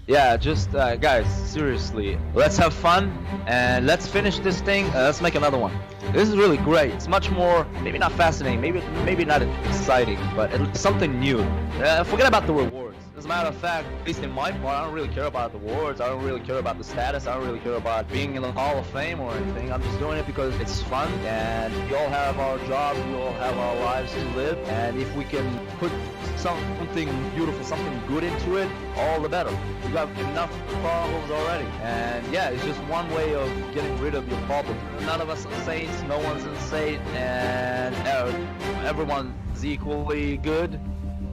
Yeah, just guys, seriously, let's have fun and let's finish this thing. Let's make another one. This is really great. It's much more, maybe not fascinating, maybe not exciting, but it's something new. Forget about the rewards. As a matter of fact, at least in my part, I don't really care about the awards. I don't really care about the status. I don't really care about being in the Hall of Fame or anything. I'm just doing it because it's fun, and we all have our jobs, we all have our lives to live, and if we can put something beautiful, something good into it, all the better. You got enough problems already, and yeah, it's just one way of getting rid of your problem. None of us are saints, no one's insane, and everyone's equally good.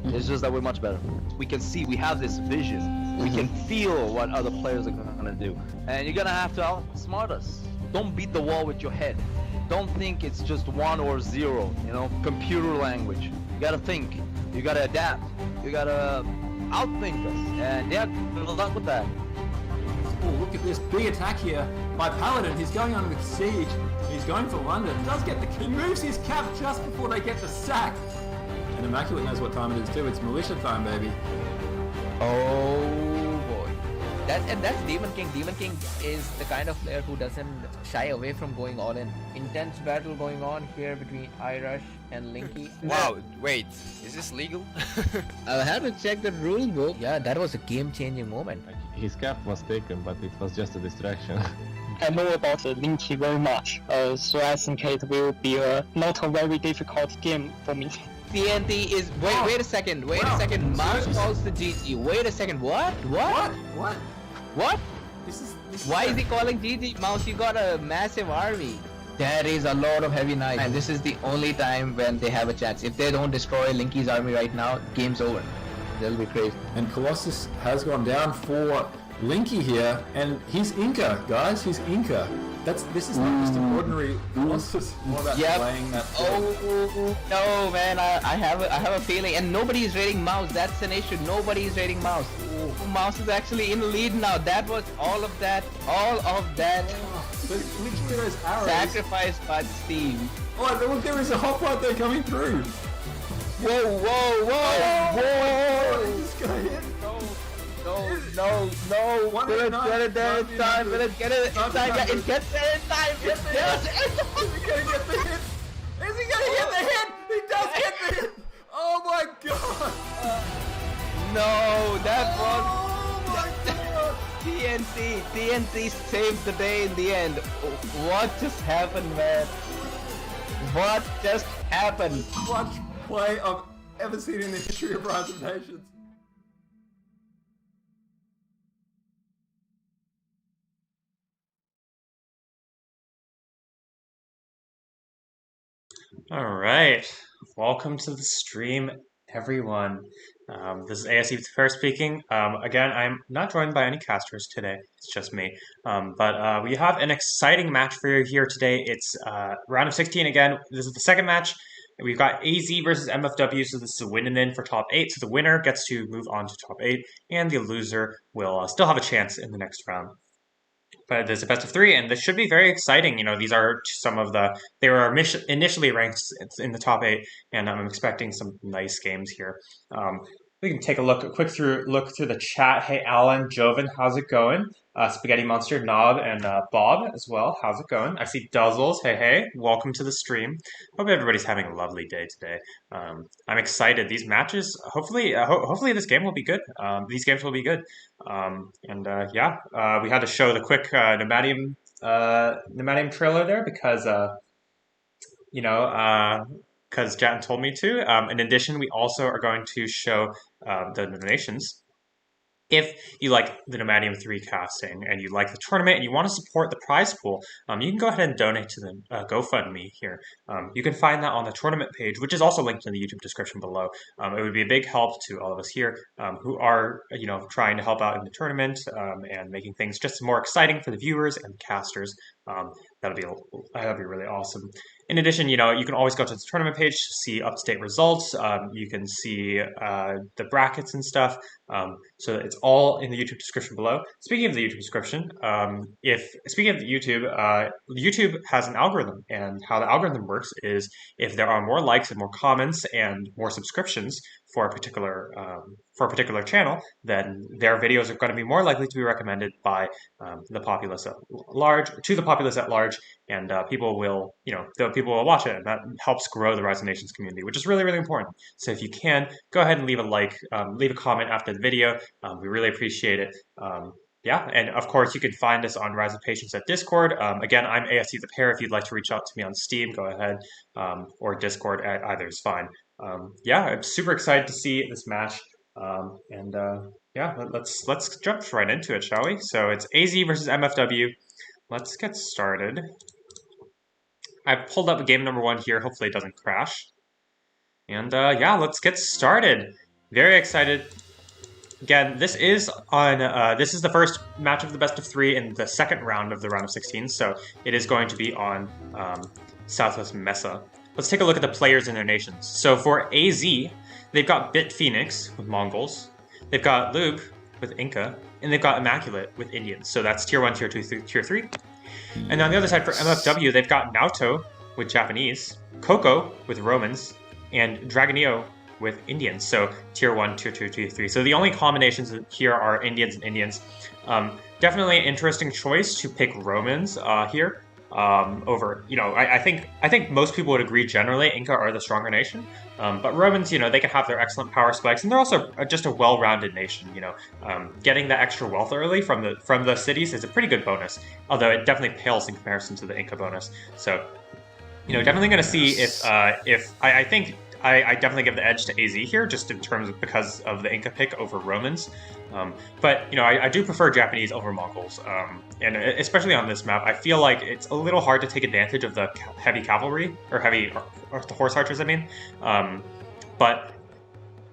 It's just that we're much better. We can see, we have this vision. We can feel what other players are gonna do, and you're gonna have to outsmart us. Don't beat the wall with your head. Don't think it's just 1 or 0. You know, computer language. You gotta think. You gotta adapt. You gotta outthink us. And yeah, good luck with that. Oh, look at this big attack here by Paladin. He's going on with Siege. He's going for London. Does get the key. Moves his cap just before they get the sack. And Immaculate knows what time it is too. It's militia time, baby. Oh boy. That's Demon King. Demon King is the kind of player who doesn't shy away from going all in. Intense battle going on here between Irish and Linky. Wow, wait, is this legal? I had to check the rule book. Yeah, that was a game-changing moment. His cap was taken, but it was just a distraction. I know about Linky very much, so I think it will be not a very difficult game for me. TNT is wait a second. Mouse calls the GG. Wait a second. What? This is Why is he calling GG? Mouse, you got a massive army. There is a lot of heavy knights, and this is the only time when they have a chance. If they don't destroy Linky's army right now, game's over. They'll be crazy. And Colossus has gone down for Linky here, and he's Inca, guys. He's Inca. This is not just an ordinary Colossus. More about playing that. Oh no, man! I have a feeling, and nobody is raiding Mouse. That's an issue. Nobody is raiding Mouse. Mouse is actually in the lead now. That was all of that. But literally those arrows. Sacrificed by Steve. Oh, look, there is a hoplite there coming through. Whoa! What is this guy hit? No! Get it there in time. Get it in time. Yeah, it gets there in time. Is he gonna get the hit? Is he gonna get the hit? He does get the hit. Oh my god! No, that was. Oh my god! TNT saved the day in the end. What just happened, man? What just happened? Clutch play I've ever seen in the history of Rise of Nations. All right, welcome to the stream, everyone. This is ASE first speaking. Again, I'm not joined by any casters today. It's just me. But we have an exciting match for you here today. It's round of 16 again. This is the second match. We've got AZ versus MFW, so this is a win and in for top 8. So the winner gets to move on to top 8, and the loser will still have a chance in the next round. But there's a best of 3, and this should be very exciting. You know, these are some of they were initially ranked in the top 8, and I'm expecting some nice games here. We can take a quick look through the chat. Hey, Alan, Joven, how's it going? Spaghetti Monster, Knob, and Bob as well. How's it going? I see Duzzles. Hey, welcome to the stream. Hope everybody's having a lovely day today. I'm excited. These matches, hopefully this game will be good. These games will be good. We had to show the quick Nomadium trailer there because because Jan told me to. In addition, we also are going to show the donations. If you like the Nomadium 3 casting and you like the tournament and you want to support the prize pool, you can go ahead and donate to the GoFundMe here. You can find that on the tournament page, which is also linked in the YouTube description below. It would be a big help to all of us here who are, trying to help out in the tournament and making things just more exciting for the viewers and casters. That'd be really awesome. In addition, you can always go to the tournament page to see up-to-date results. You can see the brackets and stuff. So it's all in the YouTube description below. Speaking of the YouTube description, YouTube has an algorithm, and how the algorithm works is if there are more likes and more comments and more subscriptions for a particular channel, then their videos are going to be more likely to be recommended by the populace at large, and people will watch it, and that helps grow the Rise of Nations community, which is really, really important. So if you can, go ahead and leave a like, leave a comment after the video. We really appreciate it. Yeah, and of course you can find us on Rise of Patience at Discord. Again, I'm ASC the Pair. If you'd like to reach out to me on Steam, go ahead, or Discord, either is fine. Yeah, I'm super excited to see this match, yeah, let's jump right into it, shall we? So it's AZ versus MFW. Let's get started. I pulled up game number 1 here. Hopefully it doesn't crash. And yeah, let's get started. Very excited. Again, this is the first match of the best of 3 in the second round of the round of 16, so it is going to be on Southwest Mesa. Let's take a look at the players in their nations. So for AZ, they've got Bit Phoenix with Mongols, they've got Loop with Inca, and they've got Immaculate with Indians. So that's Tier 1, Tier 2, Tier 3. And on the other side for MFW, they've got Naoto with Japanese, Coco with Romans, and Dragonio with Indians. So Tier 1, Tier 2, Tier 3. So the only combinations here are Indians and Indians. Definitely an interesting choice to pick Romans here over, I think most people would agree generally Inca are the stronger nation. But Romans, they can have their excellent power spikes, and they're also just a well-rounded nation. Getting that extra wealth early from the cities is a pretty good bonus, although it definitely pales in comparison to the Inca bonus. So, definitely going to see if I think I definitely give the edge to AZ here, just in terms of because of the Inca pick over Romans. But I do prefer Japanese over Mongols, and especially on this map, I feel like it's a little hard to take advantage of the heavy cavalry or the horse archers. I mean, but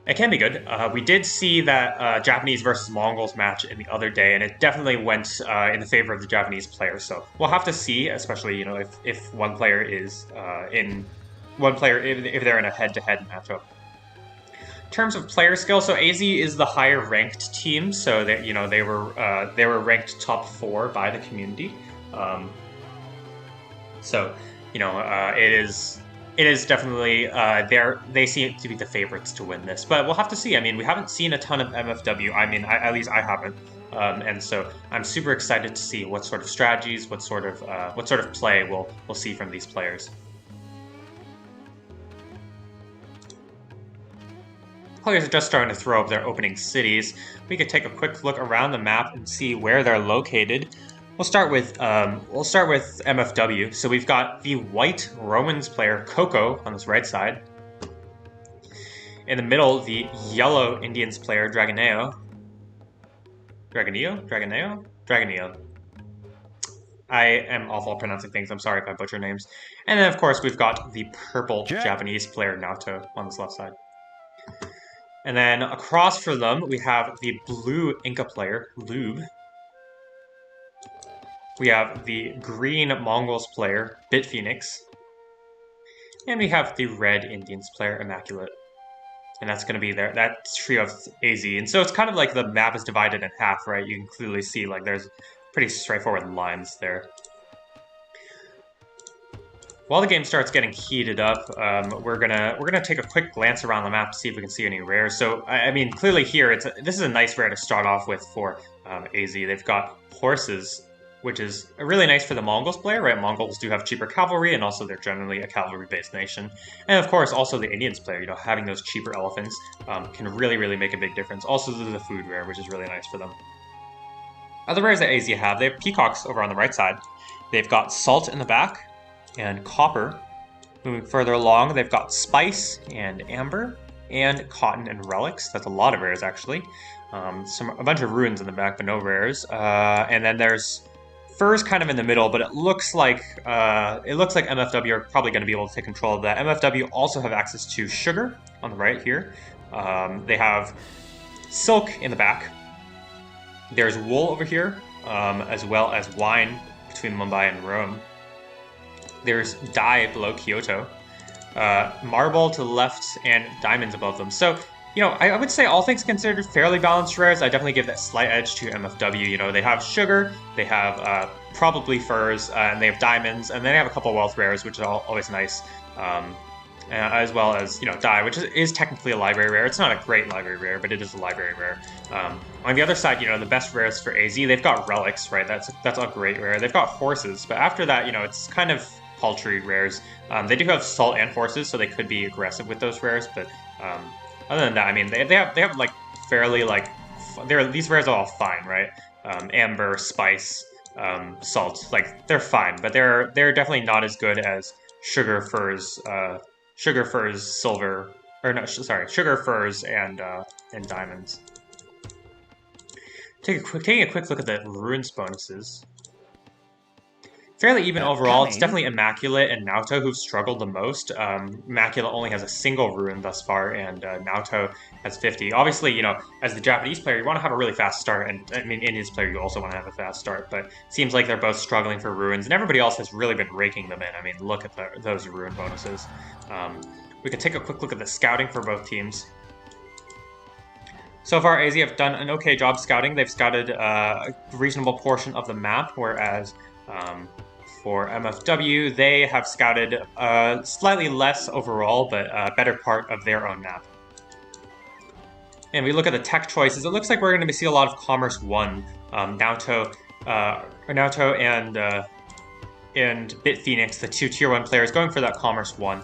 it can be good. We did see that Japanese versus Mongols match in the other day, and it definitely went in the favor of the Japanese players. So we'll have to see, especially if one player is if they're in a head-to-head matchup. In terms of player skill, so AZ is the higher ranked team, so that they were ranked top 4 by the community. So it is definitely they seem to be the favorites to win this, but we'll have to see. I mean, we haven't seen a ton of MFW. I mean, at least I haven't, and so I'm super excited to see what sort of strategies, what sort of play we'll see from these players. Players are just starting to throw up their opening cities. We could take a quick look around the map and see where they're located. We'll start with MFW. So we've got the white Romans player Coco on this right side. In the middle, the yellow Indians player Dragonio. I am awful at pronouncing things. I'm sorry if I butcher names. And then of course we've got the purple Japanese player Naoto on this left side. And then across from them, we have the blue Inca player, Lube. We have the green Mongols player, Bit Phoenix. And we have the red Indians player, Immaculate. And that's going to be that trio of AZ. And so it's kind of like the map is divided in half, right? You can clearly see like there's pretty straightforward lines there. While the game starts getting heated up, we're gonna take a quick glance around the map to see if we can see any rares. So I mean, clearly here this is a nice rare to start off with for AZ. They've got horses, which is really nice for the Mongols player, right? Mongols do have cheaper cavalry, and also they're generally a cavalry-based nation. And of course, also the Indians player, having those cheaper elephants can really make a big difference. Also the food rare, which is really nice for them. Other rares that AZ have, they have peacocks over on the right side. They've got salt in the back, and copper. Moving further along, they've got spice and amber, and cotton and relics. That's a lot of rares, actually. A bunch of ruins in the back, but no rares. And then there's furs kind of in the middle, but it looks like MFW are probably going to be able to take control of that. MFW also have access to sugar on the right here. They have silk in the back. There's wool over here, as well as wine between Mumbai and Rome. There's dye below Kyoto, marble to the left, and diamonds above them. So, I would say all things considered fairly balanced rares. I definitely give that slight edge to MFW. They have sugar, they have probably furs, and they have diamonds, and then they have a couple wealth rares, which is always nice. as well as, you know, Dye, which is technically a library rare. It's not a great library rare, but it is a library rare. On the other side, you know, the best rares for AZ, they've got Relics, right? That's a great rare. They've got Horses, but after that, you know, it's kind of paltry rares. They do have Salt and Horses, so they could be aggressive with those rares, but other than that, I mean, they have like fairly like these rares are all fine, right? Amber, Spice, Salt, like they're fine, but they're definitely not as good as Sugar Furs, Silver, or no, sorry, Sugar Furs and Diamonds. Taking a quick look at the runes bonuses. Fairly even overall. It's definitely Immaculate and Naoto who've struggled the most. Immaculate only has a single rune thus far, and Naoto has 50. Obviously, you know, as the Japanese player, you want to have a really fast start, and I mean, Indians player, you also want to have a fast start, but it seems like they're both struggling for runes, and everybody else has really been raking them in. I mean, look at those rune bonuses. We can take a quick look at the scouting for both teams. So far, AZ have done an okay job scouting. They've scouted a reasonable portion of the map, whereas for MFW, they have scouted slightly less overall, but a better part of their own map. And we look at the tech choices. It looks like we're going to see a lot of Commerce 1. Naoto and Bit Phoenix, the two Tier 1 players, going for that Commerce 1.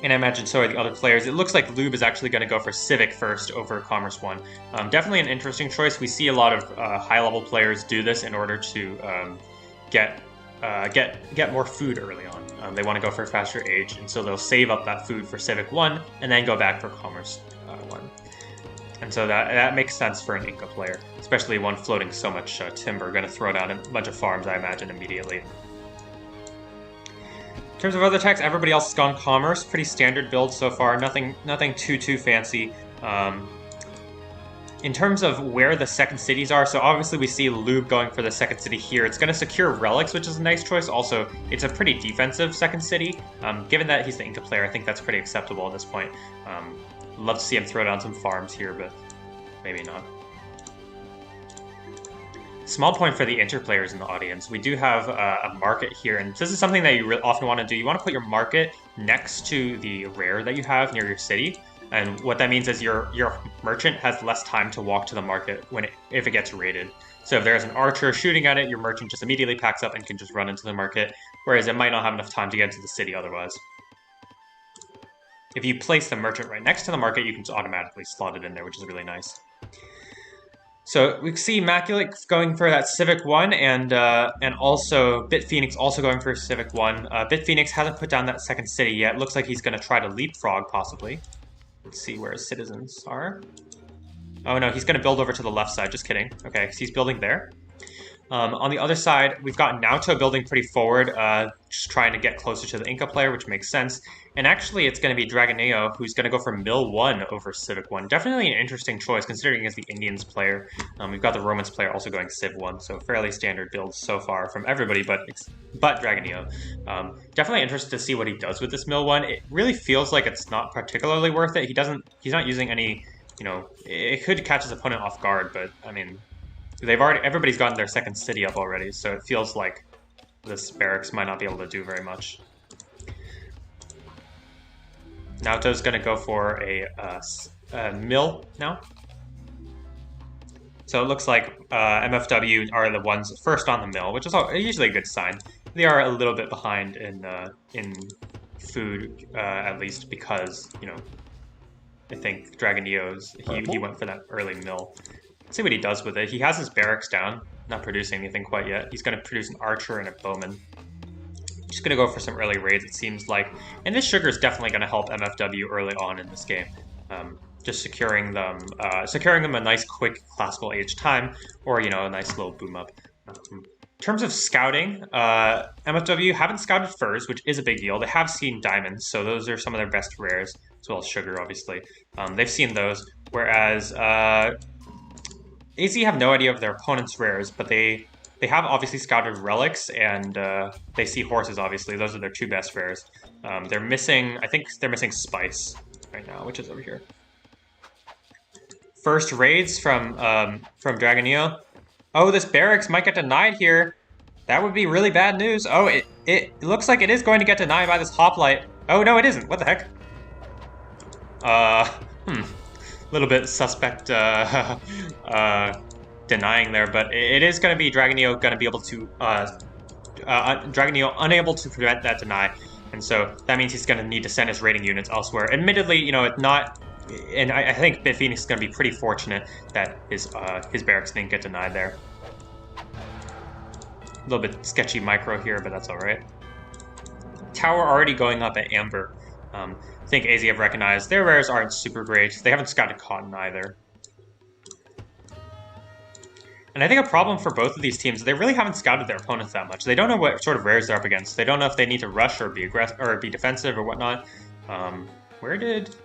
And I imagine so are the other players. It looks like Lube is actually going to go for Civic first over Commerce 1. Definitely an interesting choice. We see a lot of high-level players do this in order to get more food early on. They want to go for a faster age, and so they'll save up that food for Civic 1 and then go back for Commerce 1. And so that makes sense for an Inca player, especially one floating so much timber, going to throw down a bunch of farms, I imagine, immediately. In terms of other techs, everybody else has gone Commerce. Pretty standard build so far. Nothing too fancy. In terms of where the second cities are, so obviously we see Lube going for the second city here. It's going to secure Relics, which is a nice choice. Also, it's a pretty defensive second city. Given that he's the Inca player, I think that's pretty acceptable at this point. Love to see him throw down some farms here, but maybe not. Small point for the Inter players in the audience. We do have a market here, and this is something that you often want to do. You want to put your market next to the rare that you have near your city, and what that means is your merchant has less time to walk to the market if it gets raided. So if there's an archer shooting at it, your merchant just immediately packs up and can just run into the market, whereas it might not have enough time to get into the city otherwise. If you place the merchant right next to the market, you can just automatically slot it in there, which is really nice. So we see Immaculate going for that Civic 1, and also Bit Phoenix also going for Civic 1. Bit Phoenix hasn't put down that second city yet. Looks like he's going to try to leapfrog, possibly. Let's see where his citizens are. Oh no, he's going to build over to the left side. Just kidding. Okay, so he's building there. On the other side, we've got Naoto building pretty forward, just trying to get closer to the Inca player, which makes sense. And actually, it's going to be Dragoneo, who's going to go for Mill 1 over Civic 1. Definitely an interesting choice, considering he's the Indians player. We've got the Romans player also going Civ 1, so fairly standard builds so far from everybody but Dragoneo. Definitely interested to see what he does with this Mill 1. It really feels like it's not particularly worth it. He's not using any, you know, it could catch his opponent off guard, but, I mean, everybody's gotten their second city up already, so it feels like this barracks might not be able to do very much. Naoto's going to go for a mill now. So it looks like MFW are the ones first on the mill, which is usually a good sign. They are a little bit behind in food, at least because, you know, I think Dragoneo's, he went for that early mill. Let's see what he does with it. He has his barracks down, not producing anything quite yet. He's going to produce an archer and a bowman. Just going to go for some early raids, it seems like. And this sugar is definitely going to help MFW early on in this game. Just securing them a nice, quick, classical age time, or, you know, a nice little boom up. In terms of scouting, MFW haven't scouted furs, which is a big deal. They have seen diamonds, so those are some of their best rares, as well as sugar, obviously. They've seen those, whereas AZ have no idea of their opponent's rares, but they have obviously scouted relics, and they see horses, obviously. Those are their two best rares. They're missing, I think they're missing spice right now, which is over here. First raids from Dragoneo. Oh, this barracks might get denied here. That would be really bad news. Oh, it looks like it is going to get denied by this hoplite. Oh, no, it isn't. What the heck? Little bit suspect denying there, but it is going to be Dragonio going to be able to Dragonio unable to prevent that deny, and so that means he's going to need to send his raiding units elsewhere. Admittedly, you know, it's not, and I think Bit Phoenix is going to be pretty fortunate that his barracks didn't get denied there. A little bit sketchy micro here, but that's all right. Tower already going up at Amber. I think AZ have recognized their rares aren't super great. They haven't scouted Cotton either. And I think a problem for both of these teams, they really haven't scouted their opponents that much. They don't know what sort of rares they're up against. They don't know if they need to rush or be aggressive or be defensive or whatnot. Where did?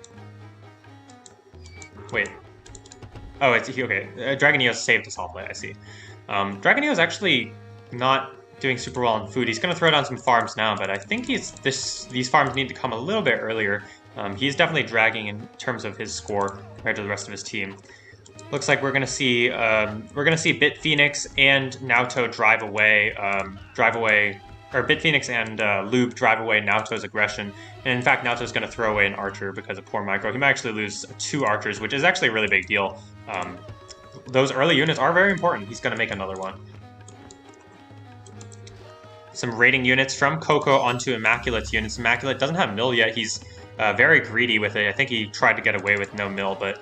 Wait. Oh, it's okay. Dragonio saved his hoplite. I see. Dragonio is actually not doing super well on food. He's going to throw down some farms now, but I think these farms need to come a little bit earlier. He's definitely dragging in terms of his score compared to the rest of his team. Looks like we're gonna see Bit Phoenix and Naoto drive away, or Bit Phoenix and Lube drive away Naoto's aggression. And in fact, Naoto's gonna throw away an archer because of poor micro. He might actually lose 2 archers, which is actually a really big deal. Those early units are very important. He's gonna make another one. Some raiding units from Coco onto Immaculate's units. Immaculate doesn't have mill yet. He's very greedy with it. I think he tried to get away with no mill, but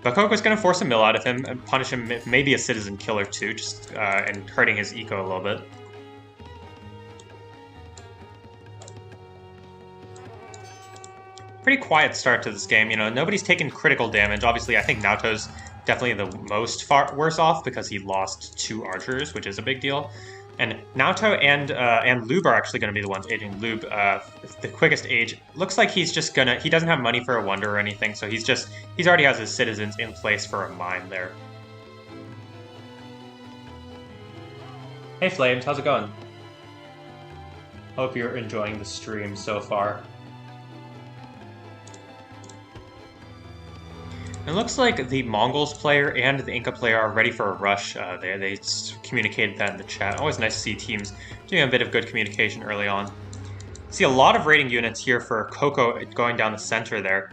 Coco's going to force a mill out of him and punish him, maybe a citizen killer too, just and hurting his eco a little bit. Pretty quiet start to this game. You know, nobody's taken critical damage. Obviously, I think Naoto's definitely the most worse off because he lost 2 archers, which is a big deal. And Naoto and Lube are actually going to be the ones aging. Lube, the quickest age. Looks like he's just gonna. He doesn't have money for a wonder or anything, so he's already has his citizens in place for a mine there. Hey Flames, how's it going? Hope you're enjoying the stream so far. It looks like the Mongols player and the Inca player are ready for a rush. They communicated that in the chat. Always nice to see teams doing a bit of good communication early on. See a lot of raiding units here for Coco going down the center there.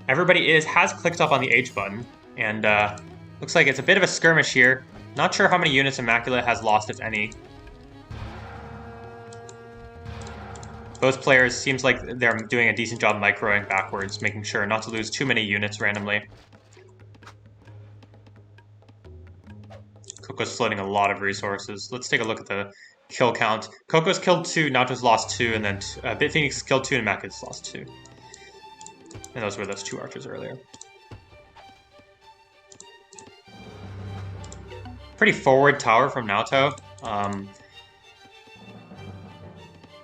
Everybody has clicked up on the H button, and looks like it's a bit of a skirmish here. Not sure how many units Immaculate has lost, if any. Both players seems like they're doing a decent job microing backwards, making sure not to lose too many units randomly. Coco's floating a lot of resources. Let's take a look at the kill count. Coco's killed 2, Naoto's lost 2, and then Bit Phoenix killed 2, and Immaculate's lost 2. And those were those 2 archers earlier. Pretty forward tower from Naoto.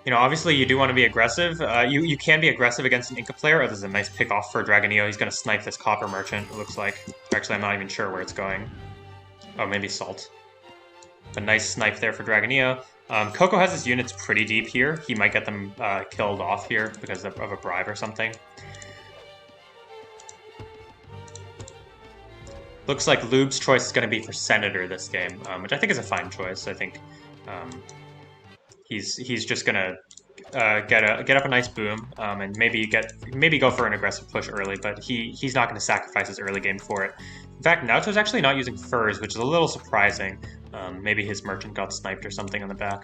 You know, obviously you do want to be aggressive. You can be aggressive against an Inca player. Oh, this is a nice pick off for Dragonio. He's going to snipe this copper merchant, it looks like. Actually, I'm not even sure where it's going. Oh, maybe salt. A nice snipe there for Dragonio. Coco has his units pretty deep here. He might get them killed off here because of a bribe or something. Looks like Lube's choice is going to be for Senator this game, which I think is a fine choice. I think he's just gonna get up a nice boom and maybe go for an aggressive push early, but he's not going to sacrifice his early game for it. In fact, Naoto's actually not using furs, which is a little surprising. Maybe his merchant got sniped or something in the back.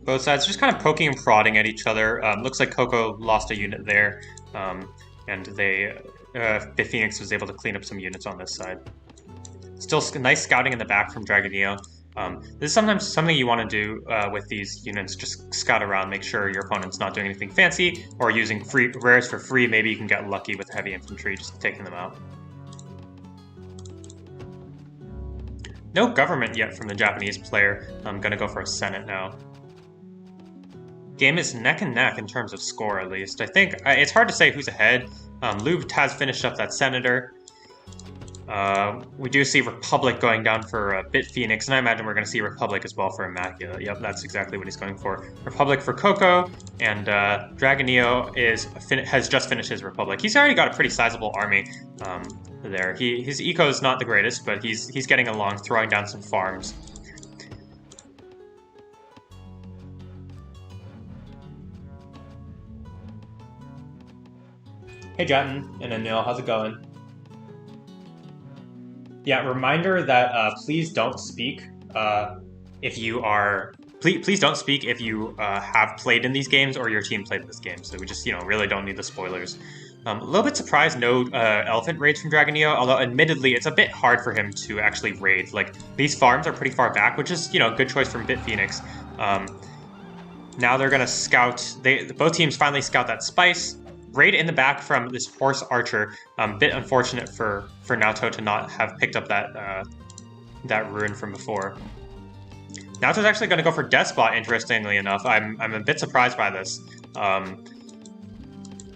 Both sides just kind of poking and prodding at each other. Looks like Coco lost a unit there, and Bit Phoenix was able to clean up some units on this side. Still nice scouting in the back from Dragonio. This is sometimes something you want to do with these units. Just scout around, make sure your opponent's not doing anything fancy or using free rares for free. Maybe you can get lucky with heavy infantry, just taking them out. No government yet from the Japanese player. I'm going to go for a Senate now. Game is neck and neck in terms of score, at least. I think it's hard to say who's ahead. Lube has finished up that Senator. We do see Republic going down for Bit Phoenix, and I imagine we're going to see Republic as well for Immaculate. Yep, that's exactly what he's going for. Republic for Coco, and Dragonio has just finished his Republic. He's already got a pretty sizable army. there. His eco is not the greatest, but he's getting along, throwing down some farms. Hey Jatin and Anil, how's it going? Yeah, reminder that please don't speak if you are. Please don't speak if you have played in these games or your team played in this game. So we just really don't need the spoilers. A little bit surprised no elephant raids from Dragonio, although admittedly it's a bit hard for him to actually raid. Like these farms are pretty far back, which is a good choice from Phoenix. Now they're gonna scout. Both teams finally scout that spice. Raid in the back from this horse archer. Bit unfortunate for Naoto to not have picked up that rune from before. Naoto's actually going to go for Despot, interestingly enough. I'm a bit surprised by this.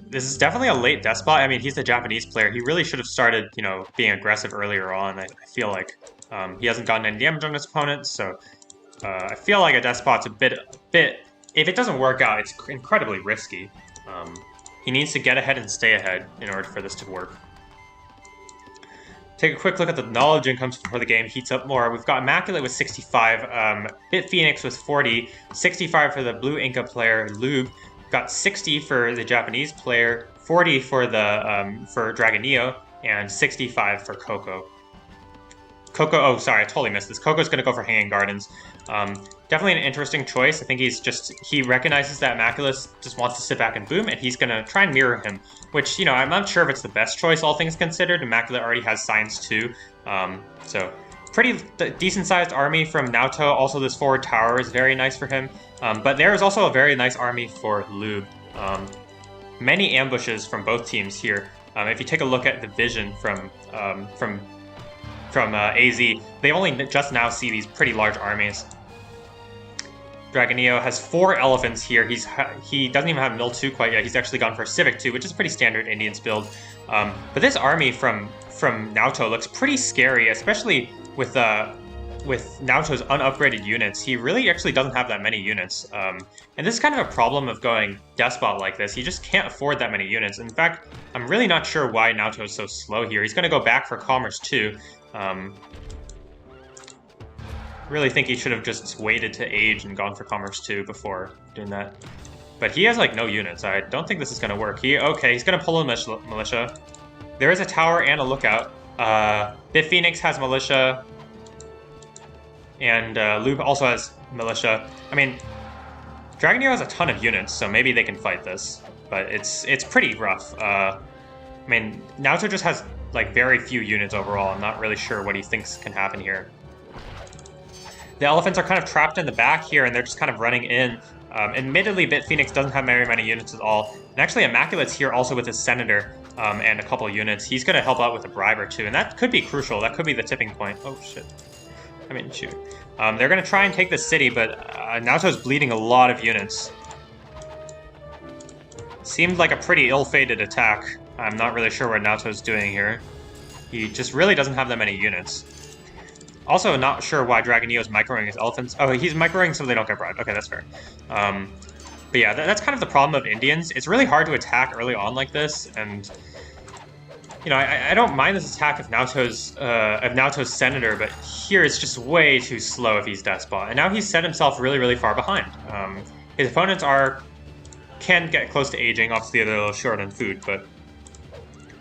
This is definitely a late Despot. I mean, he's the Japanese player. He really should have started, being aggressive earlier on. I feel like he hasn't gotten any damage on his opponent, so I feel like a Despot's a bit. If it doesn't work out, it's incredibly risky. He needs to get ahead and stay ahead in order for this to work. Take a quick look at the knowledge incomes before the game heats up more. We've got Immaculate with 65, Bit Phoenix with 40, 65 for the Blue Inca player Lube. We've got 60 for the Japanese player, 40 for the for Dragonio, and 65 for Coco. Oh, sorry, I totally missed this. Coco's going to go for Hanging Gardens. Definitely an interesting choice. I think he recognizes that Immaculate just wants to sit back and boom, and he's going to try and mirror him, which, I'm not sure if it's the best choice, all things considered. Immaculate already has Science too. So pretty decent-sized army from Naoto. Also, this forward tower is very nice for him. But there is also a very nice army for Lube. Many ambushes from both teams here. If you take a look at the vision from AZ, they only just now see these pretty large armies. Dragonio has 4 elephants here. He doesn't even have Mill 2 quite yet. He's actually gone for Civic 2, which is a pretty standard Indians build. But this army from Naoto looks pretty scary, especially with Naoto's unupgraded units. He really actually doesn't have that many units. And this is kind of a problem of going Despot like this. He just can't afford that many units. In fact, I'm really not sure why Naoto is so slow here. He's going to go back for Commerce 2. Really think he should have just waited to age and gone for Commerce 2 before doing that. But he has no units. I don't think this is going to work. He's going to pull a militia. There is a tower and a lookout. Bit Phoenix has militia. And Lube also has militia. I mean, Dragonio has a ton of units, so maybe they can fight this. But it's pretty rough. I mean, Naoto just has very few units overall. I'm not really sure what he thinks can happen here. The elephants are kind of trapped in the back here, and they're just kind of running in. Admittedly, Bit Phoenix doesn't have very many units at all. And actually, Immaculate's here also with his Senator and a couple units. He's going to help out with a bribe or two, and that could be crucial. That could be the tipping point. Oh, shit. I mean, shoot. They're going to try and take the city, but Naoto's bleeding a lot of units. Seemed like a pretty ill-fated attack. I'm not really sure what Naoto's doing here. He just really doesn't have that many units. Also, not sure why Dragonio's microing his elephants. Oh, he's microing so they don't get bribed. Okay, that's fair. But yeah, that's kind of the problem of Indians. It's really hard to attack early on like this, and I don't mind this attack of Naoto's Senator, but here it's just way too slow if he's Despot. And now he's set himself really, really far behind. His opponents can get close to aging. Obviously, they're a little short on food, but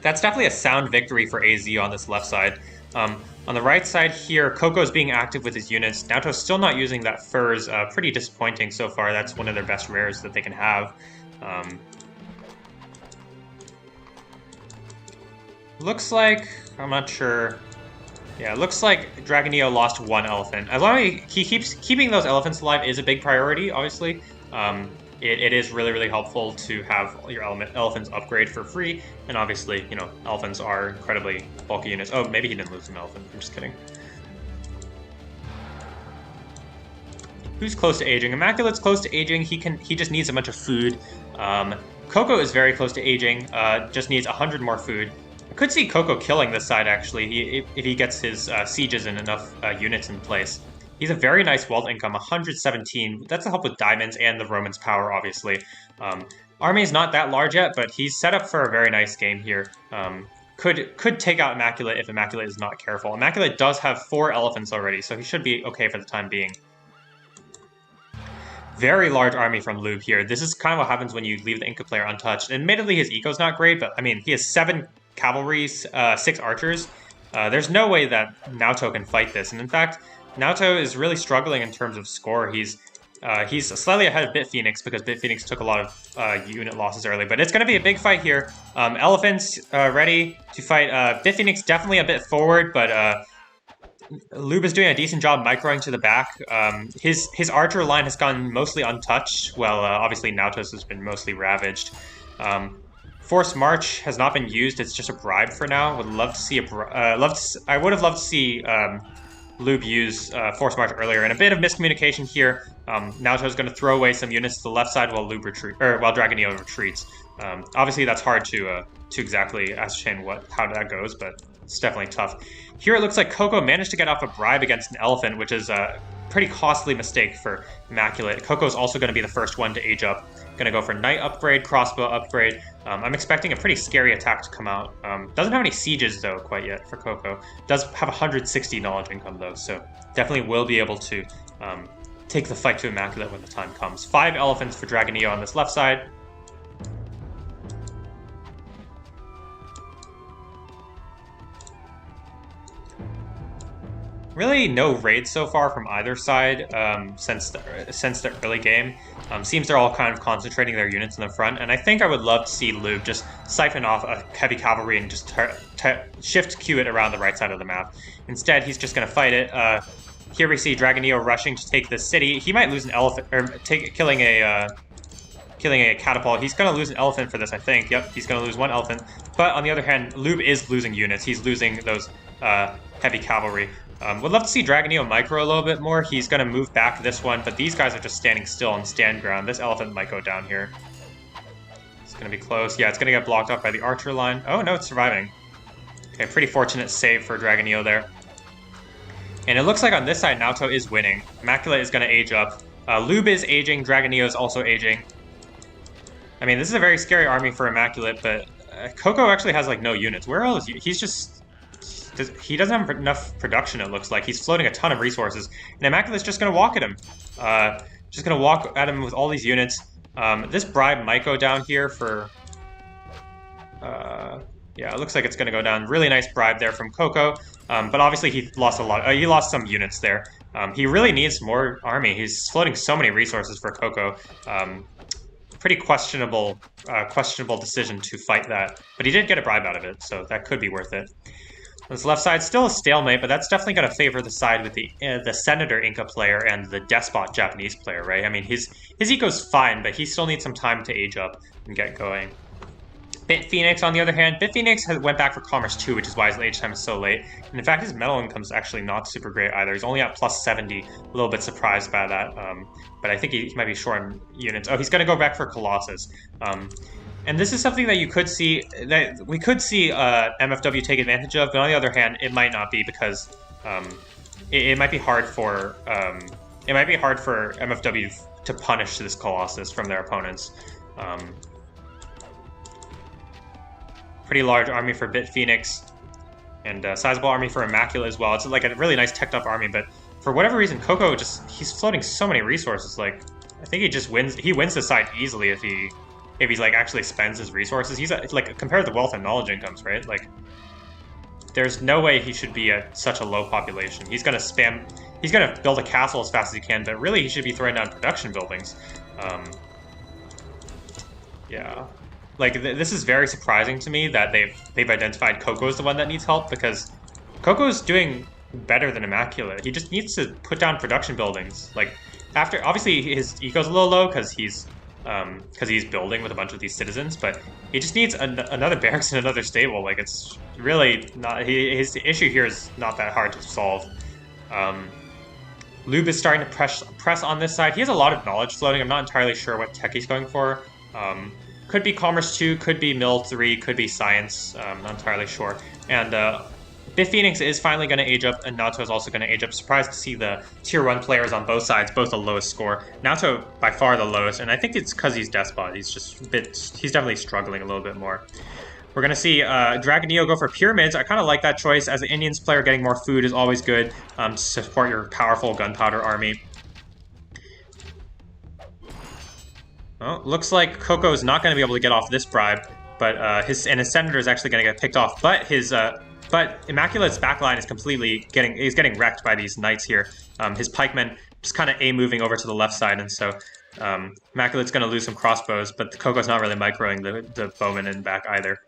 that's definitely a sound victory for AZ on this left side. On the right side here, Coco's being active with his units. Naoto's still not using that furs. Pretty disappointing so far. That's one of their best rares that they can have. Looks like... I'm not sure. Yeah, it looks like Dragonio lost 1 elephant. As long as he keeps keeping those elephants alive is a big priority, obviously. It is really, really helpful to have your elephants upgrade for free. And obviously, elephants are incredibly bulky units. Oh, maybe he didn't lose an elephant. I'm just kidding. Who's close to aging? Immaculate's close to aging. He just needs a bunch of food. Coco is very close to aging. Just needs 100 more food. I could see Coco killing this side, actually, if he gets his sieges and enough units in place. He's a very nice wealth income, 117. That's to help with diamonds and the Romans' power, obviously. Army is not that large yet, but he's set up for a very nice game here. could take out Immaculate if Immaculate is not careful. Immaculate does have 4 elephants already, so he should be okay for the time being. Very large army from Lube here. This is kind of what happens when you leave the Inca player untouched. Admittedly, his eco's not great, but I mean, he has 7 cavalry, 6 archers. There's no way that Naoto can fight this, and in fact, Naoto is really struggling in terms of score. He's slightly ahead of Bit Phoenix because Bit Phoenix took a lot of unit losses early, but it's going to be a big fight here. Elephants ready to fight. Bit Phoenix definitely a bit forward, but Lube is doing a decent job microing to the back. His archer line has gone mostly untouched, while obviously Naoto's has been mostly ravaged. Forced March has not been used. It's just a bribe for now. Would love to see I would have loved to see Lube use Forced March earlier. And a bit of miscommunication here. Naoto's going to throw away some units to the left side while while Dragonio retreats. Obviously, that's hard to exactly ascertain how that goes, but it's definitely tough. Here it looks like Coco managed to get off a bribe against an elephant, which is a pretty costly mistake for Immaculate. Coco's also going to be the first one to age up. Going to go for Knight upgrade, Crossbow upgrade. I'm expecting a pretty scary attack to come out. Doesn't have any sieges, though, quite yet for Coco. Does have 160 knowledge income, though, so definitely will be able to take the fight to Immaculate when the time comes. 5 elephants for Dragonio on this left side. Really no raids so far from either side since the early game. Seems they're all kind of concentrating their units in the front, and I think I would love to see Lube just siphon off a heavy cavalry and just shift queue it around the right side of the map. Instead, he's just going to fight it. Here we see Dragonio rushing to take the city. He might lose an elephant, or killing a catapult. He's going to lose an elephant for this, I think. Yep, he's going to lose 1 elephant. But on the other hand, Lube is losing units. He's losing those heavy cavalry. Would love to see Dragonio micro a little bit more. He's going to move back this one, but these guys are just standing still on stand ground. This elephant might go down here. It's going to be close. Yeah, it's going to get blocked up by the archer line. Oh, no, it's surviving. Okay, pretty fortunate save for Dragonio there. And it looks like on this side, Naoto is winning. Immaculate is going to age up. Lube is aging. Dragonio is also aging. I mean, this is a very scary army for Immaculate, but Coco actually has, like, no units. Where else? He's just... He doesn't have enough production, it looks like. He's floating a ton of resources. And Immaculate's just going to walk at him. Just going to walk at him with all these units. This bribe might go down here for... yeah, it looks like it's going to go down. Really nice bribe there from Coco. But obviously he lost a lot. He lost some units there. He really needs more army. He's floating so many resources for Coco. Pretty questionable decision to fight that. But he did get a bribe out of it, so that could be worth it. This left side still a stalemate, but that's definitely going to favor the side with the Senator Inca player and the Despot Japanese player, right? I mean, his eco's fine, but he still needs some time to age up and get going. Bit Phoenix, on the other hand, Bit Phoenix went back for Commerce 2, which is why his age time is so late. And in fact, his metal income is actually not super great either. He's only at plus 70. A little bit surprised by that, but I think he might be short on units. Oh, he's going to go back for Colossus. And this is something that you could see, that we could see MFW take advantage of, but on the other hand, it might not be because it might be hard for MFW to punish this Colossus from their opponents. Pretty large army for Bit Phoenix, and a sizable army for Immaculate as well. It's like a really nice teched up army, but for whatever reason, Coco he's floating so many resources. Like, I think he just wins. He wins the side easily if he's like actually spends his resources. He's like, compared to wealth and knowledge incomes, right? Like, there's no way he should be at such a low population. He's gonna build a castle as fast as he can, but really he should be throwing down production buildings. Yeah, like this is very surprising to me that they've identified Coco as the one that needs help, because Coco's doing better than Immaculate. He just needs to put down production buildings. Like, after, obviously his eco's a little low because he's building with a bunch of these citizens, but he just needs another barracks and another stable. Like, it's really not, his issue here is not that hard to solve. Lube is starting to press on this side. He has a lot of knowledge floating. I'm not entirely sure what tech he's going for. Could be Commerce 2, could be Mill 3, could be Science. Not entirely sure. And Bit Phoenix is finally going to age up, and Naoto is also going to age up. Surprised to see the Tier 1 players on both sides, both the lowest score. Naoto, by far the lowest, and I think it's because he's Despot. He's definitely struggling a little bit more. We're going to see Dragonio go for pyramids. I kind of like that choice. As an Indians player, getting more food is always good to support your powerful gunpowder army. Well, looks like Coco is not going to be able to get off this bribe, but his senator is actually going to get picked off. But Immaculate's backline is getting wrecked by these knights here. His pikemen just kind of moving over to the left side, and so Immaculate's going to lose some crossbows, but Coco's not really microing the bowmen in back either.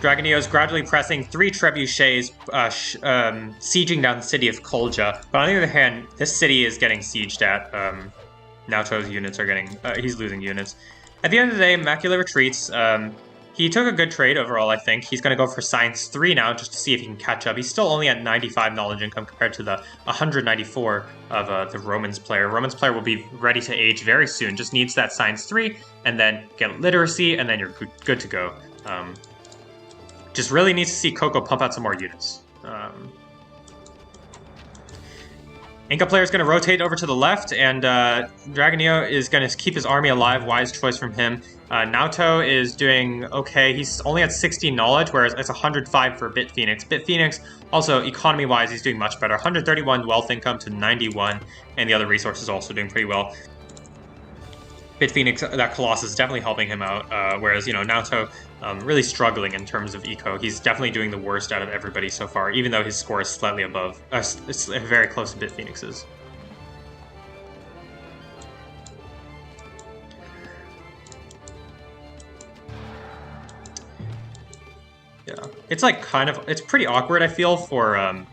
Dragonio is gradually pressing 3 trebuchets, sieging down the city of Kolja. But on the other hand, this city is getting sieged at. Naoto's units are getting... he's losing units. At the end of the day, Immaculate retreats. He took a good trade overall, I think. He's going to go for Science 3 now, just to see if he can catch up. He's still only at 95 knowledge income compared to the 194 of the Romans player. Romans player will be ready to age very soon. Just needs that Science 3, and then get Literacy, and then you're good to go. Just really needs to see Coco pump out some more units. Inca player is going to rotate over to the left, and Dragonio is going to keep his army alive. Wise choice from him. Naoto is doing okay. He's only at 60 knowledge, whereas it's 105 for Bit Phoenix. Bit Phoenix, also economy-wise, he's doing much better. 131 wealth income to 91, and the other resources also doing pretty well. Bit Phoenix, that Colossus, is definitely helping him out, whereas, you know, Naoto really struggling in terms of eco. He's definitely doing the worst out of everybody so far, even though his score is slightly above. It's very close to Bit Phoenix's. Yeah, it's like it's pretty awkward, I feel, for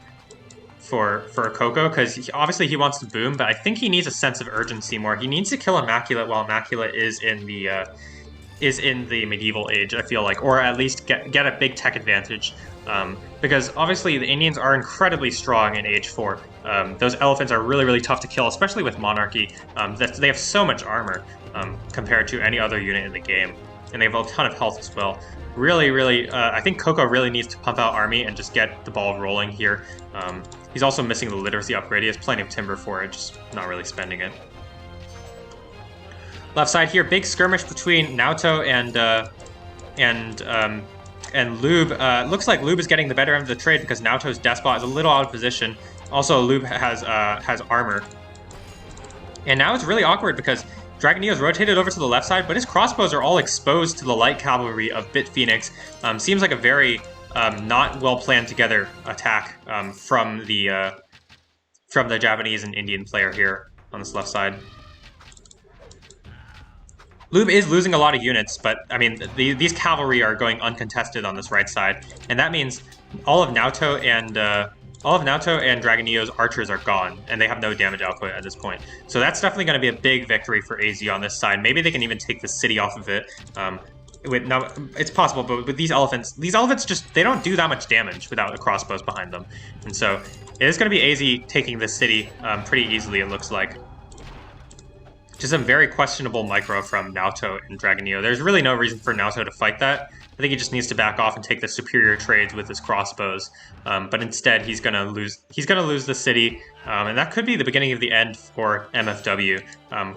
Coco, because obviously he wants to boom, but I think he needs a sense of urgency more. He needs to kill Immaculate while Immaculate is in the medieval age, I feel like, or at least get a big tech advantage, because obviously the Indians are incredibly strong in Age 4. Those elephants are really, really tough to kill, especially with Monarchy. They have so much armor compared to any other unit in the game, and they have a ton of health as well. Really, I think Coco really needs to pump out army and just get the ball rolling here. He's also missing the literacy upgrade. He has plenty of timber for it, just not really spending it. Left side here, big skirmish between Naoto and Lube. Looks like Lube is getting the better end of the trade because Naoto's Despot is a little out of position. Also, Lube has armor. And now it's really awkward because Dragonio's rotated over to the left side, but his crossbows are all exposed to the light cavalry of Bit Phoenix. Seems like a very not well planned together attack from the Japanese and Indian player here on this left side. Lube is losing a lot of units, but I mean these cavalry are going uncontested on this right side, and that means all of Naoto and Dragonio's archers are gone, and they have no damage output at this point. So that's definitely going to be a big victory for AZ on this side. Maybe they can even take the city off of it. Now, it's possible, but with these elephants just, they don't do that much damage without the crossbows behind them. And so it is going to be AZ taking this city pretty easily, it looks like. Just some very questionable micro from Naoto and Dragonio. There's really no reason for Naoto to fight that. I think he just needs to back off and take the superior trades with his crossbows. But instead, he's gonna lose the city, and that could be the beginning of the end for MFW.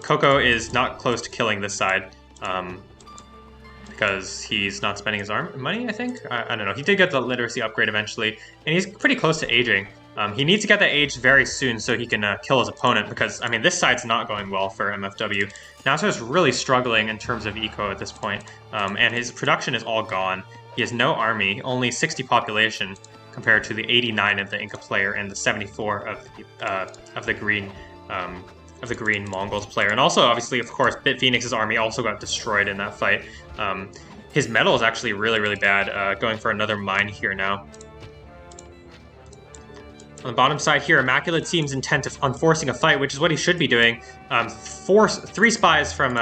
Coco is not close to killing this side because he's not spending his money. I think I don't know. He did get the literacy upgrade eventually, and he's pretty close to aging. He needs to get that age very soon so he can kill his opponent, because, I mean, this side's not going well for MFW. Naoto's really struggling in terms of eco at this point, and his production is all gone. He has no army, only 60 population, compared to the 89 of the Inca player and the 74 of the green Mongols player. And also, obviously, of course, Bit Phoenix's army also got destroyed in that fight. His metal is actually really, really bad, going for another mine here now. On the bottom side here, Immaculate seems intent on forcing a fight, which is what he should be doing. 3 spies from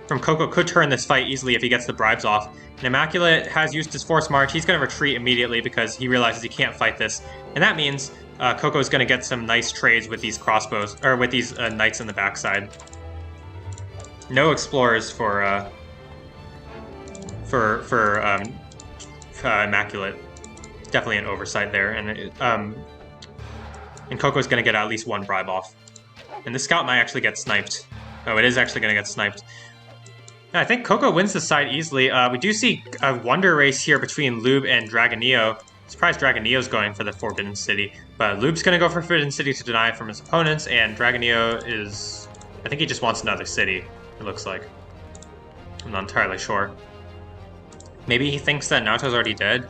Coco could turn this fight easily if he gets the bribes off. And Immaculate has used his force march. He's going to retreat immediately because he realizes he can't fight this. And that means Coco is going to get some nice trades with these crossbows, or with these knights in the backside. No explorers for Immaculate. Definitely an oversight there, and Coco's going to get at least 1 bribe off. And the scout might actually get sniped. Oh, it is actually going to get sniped. Yeah, I think Coco wins this side easily. We do see a wonder race here between Lube and Dragoneo. Surprised Dragoneo's going for the Forbidden City, but Lube's going to go for Forbidden City to deny it from his opponents, and Dragoneo is... I think he just wants another city, it looks like. I'm not entirely sure. Maybe he thinks that Naoto's already dead?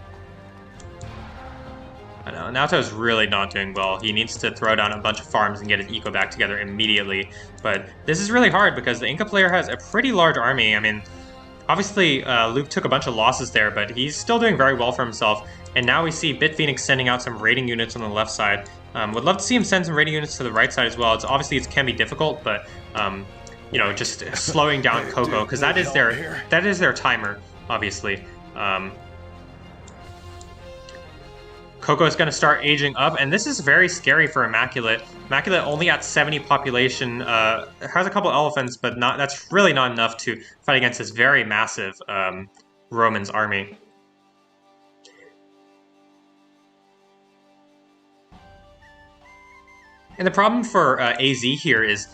I know, Naoto's really not doing well. He needs to throw down a bunch of farms and get his eco back together immediately. But this is really hard because the Inca player has a pretty large army. I mean, obviously Luke took a bunch of losses there, but he's still doing very well for himself. And now we see Bit Phoenix sending out some raiding units on the left side. Would love to see him send some raiding units to the right side as well. It's obviously it can be difficult, but you know, just slowing down Coco, because that is their timer, obviously. Coco is going to start aging up, and this is very scary for Immaculate. Immaculate only at 70 population, has a couple elephants, but that's really not enough to fight against this very massive Roman's army. And the problem for AZ here is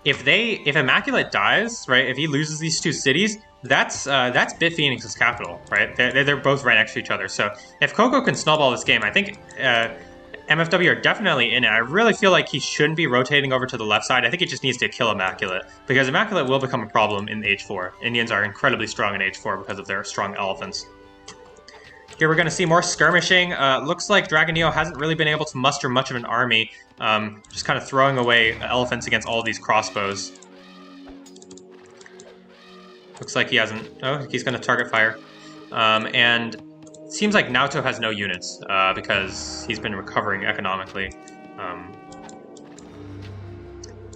if Immaculate dies, right, if he loses these two cities, that's Bit Phoenix's capital, right? They're both right next to each other. So if Coco can snowball this game, I think MFW are definitely in it. I really feel like he shouldn't be rotating over to the left side. I think he just needs to kill Immaculate, because Immaculate will become a problem in H4. Indians are incredibly strong in H4 because of their strong elephants. Here we're going to see more skirmishing. Looks like Dragoneo hasn't really been able to muster much of an army, just kind of throwing away elephants against all of these crossbows. Looks like he hasn't... Oh, he's going to target fire. And it seems like Naoto has no units, because he's been recovering economically.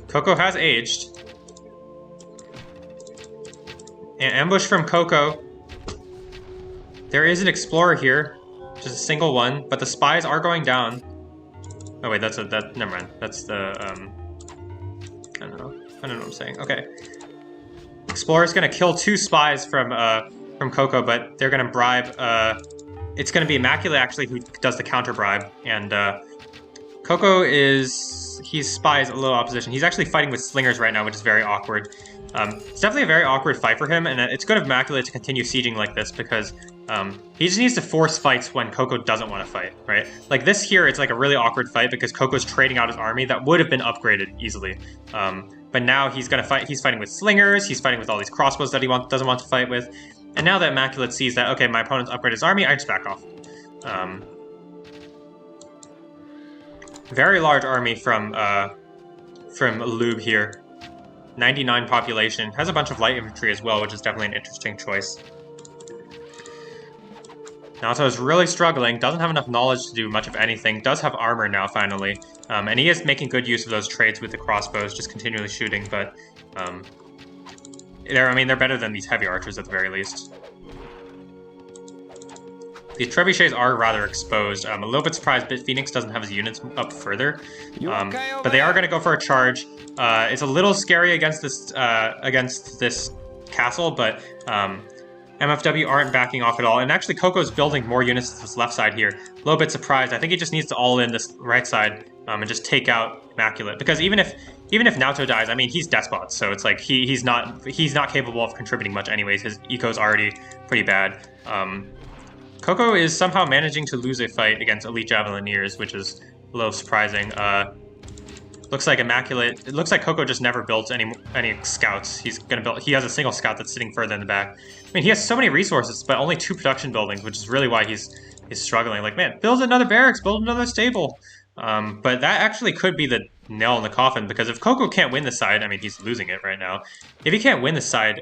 Coco has aged. An ambush from Coco. There is an explorer here, just a single one, but the spies are going down. Oh wait, never mind. That's the, I don't know what I'm saying. Okay. Explorer's gonna kill 2 spies from Coco, but they're gonna bribe, it's gonna be Immaculate actually who does the counter bribe, and Coco he spies a little opposition. He's actually fighting with slingers right now, which is very awkward. It's definitely a very awkward fight for him, and it's good of Immaculate to continue sieging like this, because he just needs to force fights when Coco doesn't want to fight, right? Like this here, it's like a really awkward fight because Coco's trading out his army that would have been upgraded easily. But now he's gonna fight. He's fighting with slingers. He's fighting with all these crossbows that he doesn't want to fight with. And now that Immaculate sees that, okay, my opponent's upgraded his army, I just back off. Very large army from Lube here. 99 population. Has a bunch of light infantry as well, which is definitely an interesting choice. Naoto is really struggling, doesn't have enough knowledge to do much of anything, does have armor now finally, and he is making good use of those trades with the crossbows, just continually shooting, but they're better than these heavy archers at the very least. These trebuchets are rather exposed. I'm a little bit surprised Bit Phoenix doesn't have his units up further, but they are going to go for a charge. It's a little scary against this castle, but MFW aren't backing off at all. And actually, Coco's building more units to this left side here. A little bit surprised. I think he just needs to all in this right side and just take out Immaculate. Because even if Naoto dies, I mean, he's Despot, so it's like he's not capable of contributing much anyways. His eco's already pretty bad. Coco is somehow managing to lose a fight against Elite Javelineers, which is a little surprising. Looks like Immaculate. It looks like Coco just never built any scouts. He has a single scout that's sitting further in the back. I mean, he has so many resources, but only 2 production buildings, which is really why he's struggling. Like, man, build another barracks, build another stable. But that actually could be the nail in the coffin, because if Coco can't win this side, I mean, he's losing it right now. If he can't win this side,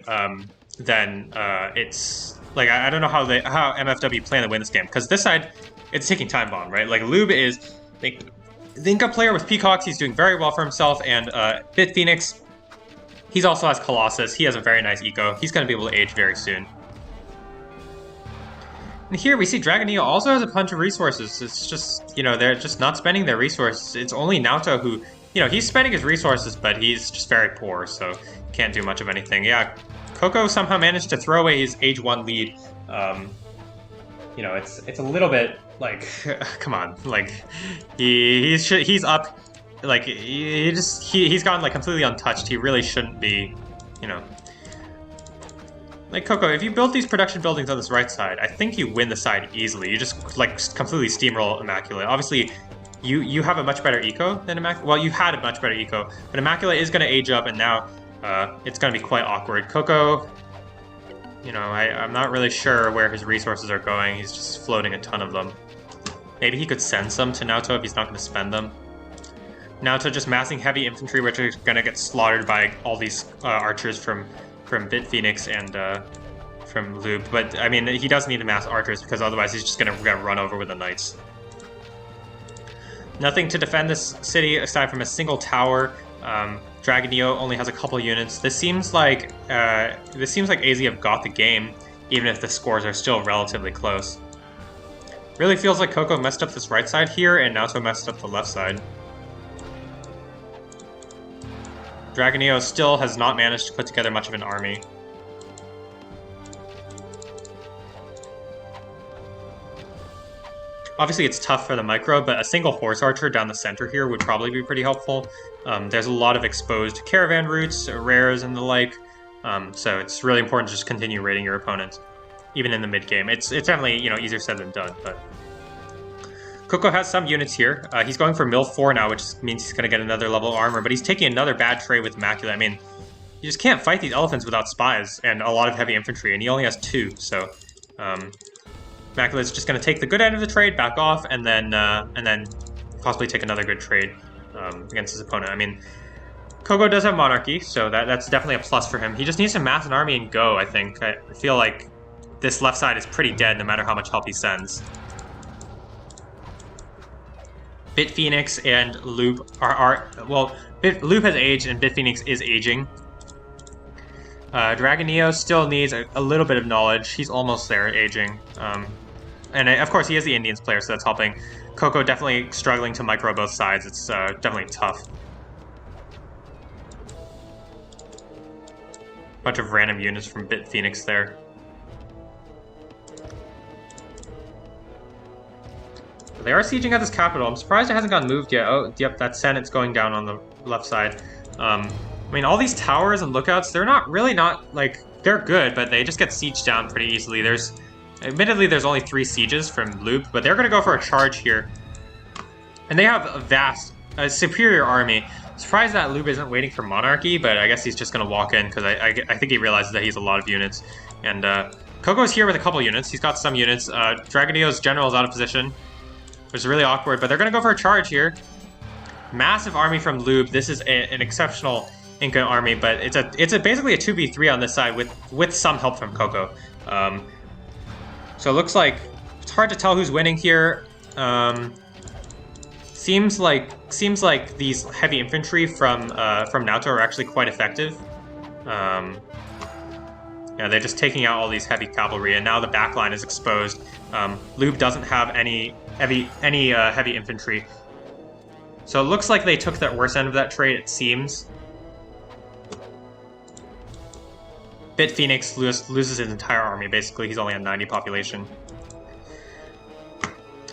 then it's like I don't know how MFW plan to win this game, because this side it's taking time bomb, right? Like Lube is the Inca player with Peacocks. He's doing very well for himself, and Bit Phoenix, he also has Colossus. He has a very nice eco. He's going to be able to age very soon. And here we see Dragoneo also has a bunch of resources. It's just, you know, they're just not spending their resources. It's only Naoto who, you know, he's spending his resources, but he's just very poor, so can't do much of anything. Yeah, Coco somehow managed to throw away his age 1 lead. You know, it's a little bit like, come on, like he's up, like he's gone like completely untouched. He really shouldn't be, you know. Like, Coco, if you build these production buildings on this right side, I think you win the side easily. You just, like, completely steamroll Immaculate. Obviously, you have a much better eco than Immaculate. Well, you had a much better eco, but Immaculate is going to age up, and now it's going to be quite awkward. Coco, you know, I'm not really sure where his resources are going. He's just floating a ton of them. Maybe he could send some to Naoto if he's not going to spend them. Naoto just massing heavy infantry, which are going to get slaughtered by all these archers from Bit Phoenix and from Loop. But, I mean, he does need to mass archers because otherwise he's just going to get run over with the knights. Nothing to defend this city aside from a single tower. Dragon Neo only has a couple units. This seems like AZ have got the game, even if the scores are still relatively close. Really feels like Coco messed up this right side here, and Naoto messed up the left side. Dragon Neo still has not managed to put together much of an army. Obviously it's tough for the micro, but a single horse archer down the center here would probably be pretty helpful. There's a lot of exposed caravan routes, rares, and the like, so it's really important to just continue raiding your opponent, even in the mid game. It's definitely, you know, easier said than done, but Coco has some units here. He's going for Mill 4 now, which means he's going to get another level of armor, but he's taking another bad trade with Immaculate. I mean, you just can't fight these elephants without spies and a lot of heavy infantry, and he only has 2, so Immaculate's just going to take the good end of the trade, back off, and then possibly take another good trade against his opponent. I mean, Coco does have Monarchy, so that's definitely a plus for him. He just needs to mass an army and go, I think. I feel like this left side is pretty dead no matter how much help he sends. Bit Phoenix and Loop Loop has aged and Bit Phoenix is aging. Dragon Neo still needs a little bit of knowledge. He's almost there, aging. And of course he is the Indians player, so that's helping. Coco definitely struggling to micro both sides. It's definitely tough. Bunch of random units from Bit Phoenix there. They are sieging at this capital. I'm surprised it hasn't gotten moved yet. Oh, yep, that Senate's going down on the left side. I mean, all these towers and lookouts, they're they're good, but they just get sieged down pretty easily. Admittedly, there's only 3 sieges from Loop, but they're going to go for a charge here. And they have a superior army. Surprised that Loop isn't waiting for Monarchy, but I guess he's just going to walk in, because I think he realizes that he's a lot of units. And Coco's here with a couple units. He's got some units. Dragon Neo's general is out of position, which is really awkward, but they're going to go for a charge here. Massive army from Loop. This is an exceptional Inca army, but it's basically a 2v3 on this side with some help from Coco. So it looks like it's hard to tell who's winning here. Seems like these heavy infantry from Naoto are actually quite effective. Yeah, they're just taking out all these heavy cavalry, and now the backline is exposed. Loop doesn't have any heavy infantry. So it looks like they took the worst end of that trade, it seems. Bit Phoenix loses his entire army, basically. He's only at 90 population.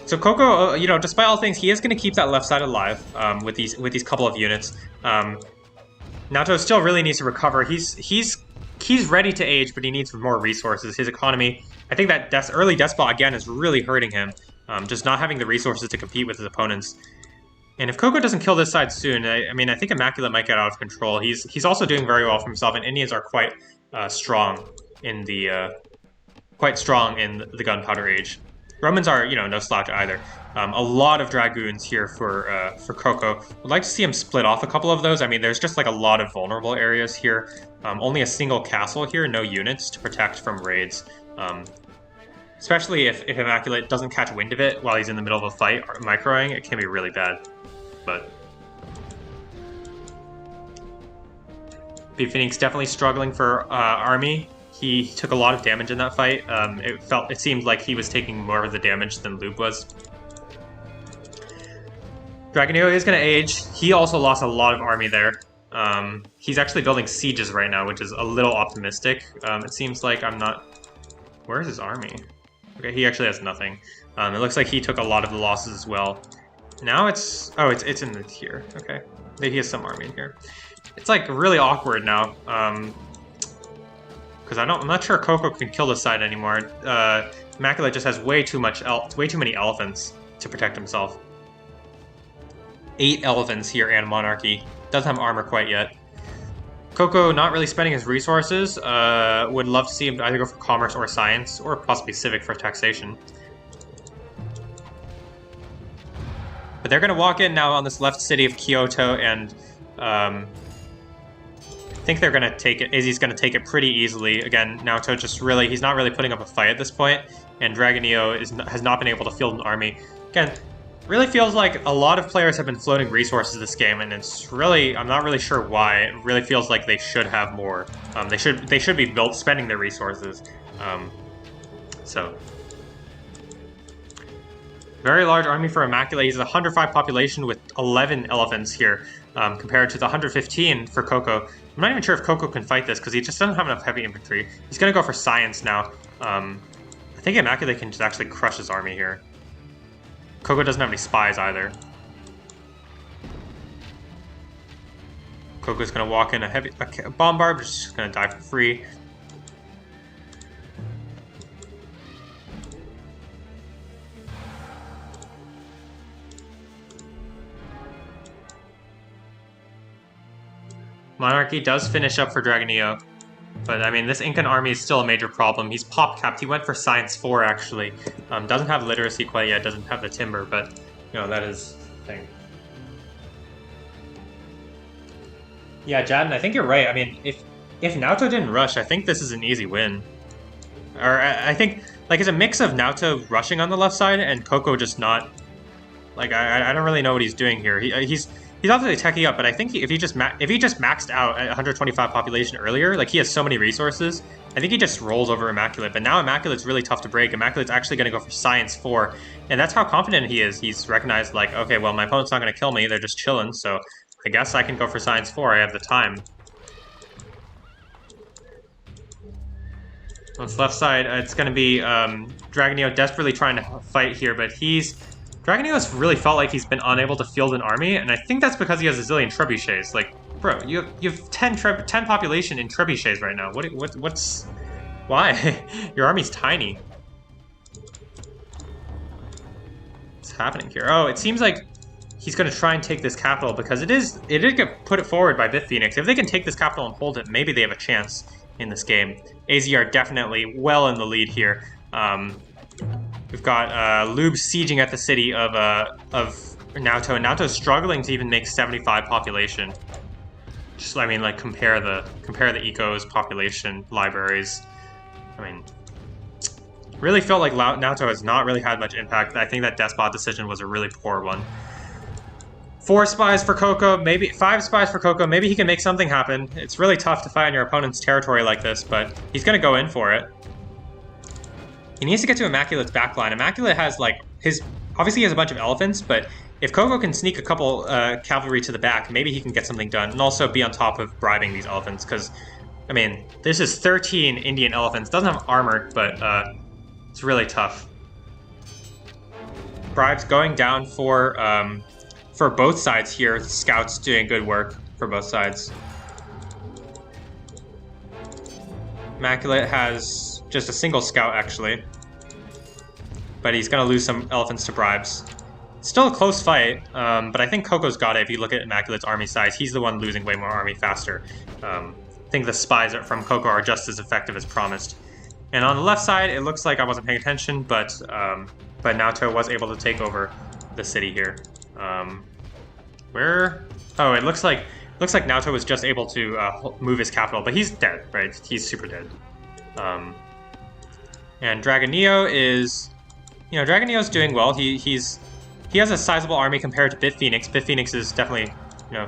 So Coco, you know, despite all things, he is going to keep that left side alive with these couple of units. Naoto still really needs to recover. He's ready to age, but he needs more resources. His economy, I think that early Despot, again, is really hurting him. Just not having the resources to compete with his opponents. And if Coco doesn't kill this side soon, I mean, I think Immaculate might get out of control. He's also doing very well for himself, and Indians are quite strong in the Gunpowder Age. Romans are, you know, no slouch either. A lot of Dragoons here for Coco. Would like to see him split off a couple of those. I mean, there's just like a lot of vulnerable areas here. Only a single castle here, no units to protect from raids. Especially if Immaculate doesn't catch wind of it while he's in the middle of a fight or microing, it can be really bad. But Bit Phoenix definitely struggling for army. He took a lot of damage in that fight. It seemed like he was taking more of the damage than Loop was. Dragon Neo is going to age. He also lost a lot of army there. He's actually building sieges right now, which is a little optimistic. It seems like Where is his army? Okay, he actually has nothing. It looks like he took a lot of the losses as well. Now it's in here. Okay, maybe he has some army in here. It's like really awkward now. Because I'm not sure Coco can kill this side anymore. Immaculate just has way too many elephants to protect himself. 8 elephants here and Monarchy. Doesn't have armor quite yet. Coco not really spending his resources. Would love to see him either go for commerce or science, or possibly civic for taxation. But they're going to walk in now on this left city of Kyoto, and I think they're going to take it. Izzy's going to take it pretty easily. Again, Naoto just really, he's not really putting up a fight at this point, and Dragonio has not been able to field an army. Again, really feels like a lot of players have been floating resources this game, and it's really, I'm not really sure why. It really feels like they should have more. They should be spending their resources. So. Very large army for Immaculate. He's a 105 population with 11 elephants here, compared to the 115 for Coco. I'm not even sure if Coco can fight this because he just doesn't have enough heavy infantry. He's going to go for science now. I think Immaculate can just actually crush his army here. Coco doesn't have any spies either. Coco's going to walk in a bombard, which is just going to die for free. Monarchy does finish up for Dragonio, but I mean, this Incan army is still a major problem. He's pop-capped. He went for Science 4, actually. Doesn't have literacy quite yet, doesn't have the timber, but, you know, that is the thing. Yeah, Jadden, I think you're right. I mean, if Naoto didn't rush, I think this is an easy win. Or, I think, like, it's a mix of Naoto rushing on the left side and Coco just not... Like, I don't really know what he's doing here. He's obviously teching up, but I think if he just maxed out at 125 population earlier, like he has so many resources, I think he just rolls over Immaculate. But now Immaculate's really tough to break. Immaculate's actually going to go for Science 4, and that's how confident he is. He's recognized, like, okay, well, my opponent's not going to kill me. They're just chilling, so I guess I can go for Science 4. I have the time. On this left side, it's going to be Dragonio desperately trying to fight here, but Dragonio's really felt like he's been unable to field an army, and I think that's because he has a zillion trebuchets. Like, bro, you have 10 population in trebuchets right now. Why? Your army's tiny. What's happening here? Oh, it seems like he's going to try and take this capital because it did get put forward by Phoenix. If they can take this capital and hold it, maybe they have a chance in this game. AZ are definitely well in the lead here. We've got Lube sieging at the city of Naoto, and Naoto's struggling to even make 75 population. Just, I mean, like, compare the ecos, population, libraries. I mean, really felt like Naoto has not really had much impact. I think that Despot decision was a really poor one. 4 spies for Coco, maybe 5 spies for Coco. Maybe he can make something happen. It's really tough to fight on your opponent's territory like this, but he's going to go in for it. He needs to get to Immaculate's backline. Immaculate has, like, obviously he has a bunch of elephants, but if Coco can sneak a couple cavalry to the back, maybe he can get something done, and also be on top of bribing these elephants, because, I mean, this is 13 Indian elephants. Doesn't have armor, but it's really tough. Bribes going down for both sides here. The scouts doing good work for both sides. Immaculate has just a single scout, actually. But he's going to lose some elephants to bribes. Still a close fight, but I think Coco's got it. If you look at Immaculate's army size, he's the one losing way more army faster. I think the spies from Coco are just as effective as promised. And on the left side, it looks like I wasn't paying attention, but Naoto was able to take over the city here. Where? Oh, it looks like Naoto was just able to move his capital, but he's dead, right? He's super dead. And Dragonio is, Dragonio's doing well. He has a sizable army compared to Phoenix. Phoenix is definitely,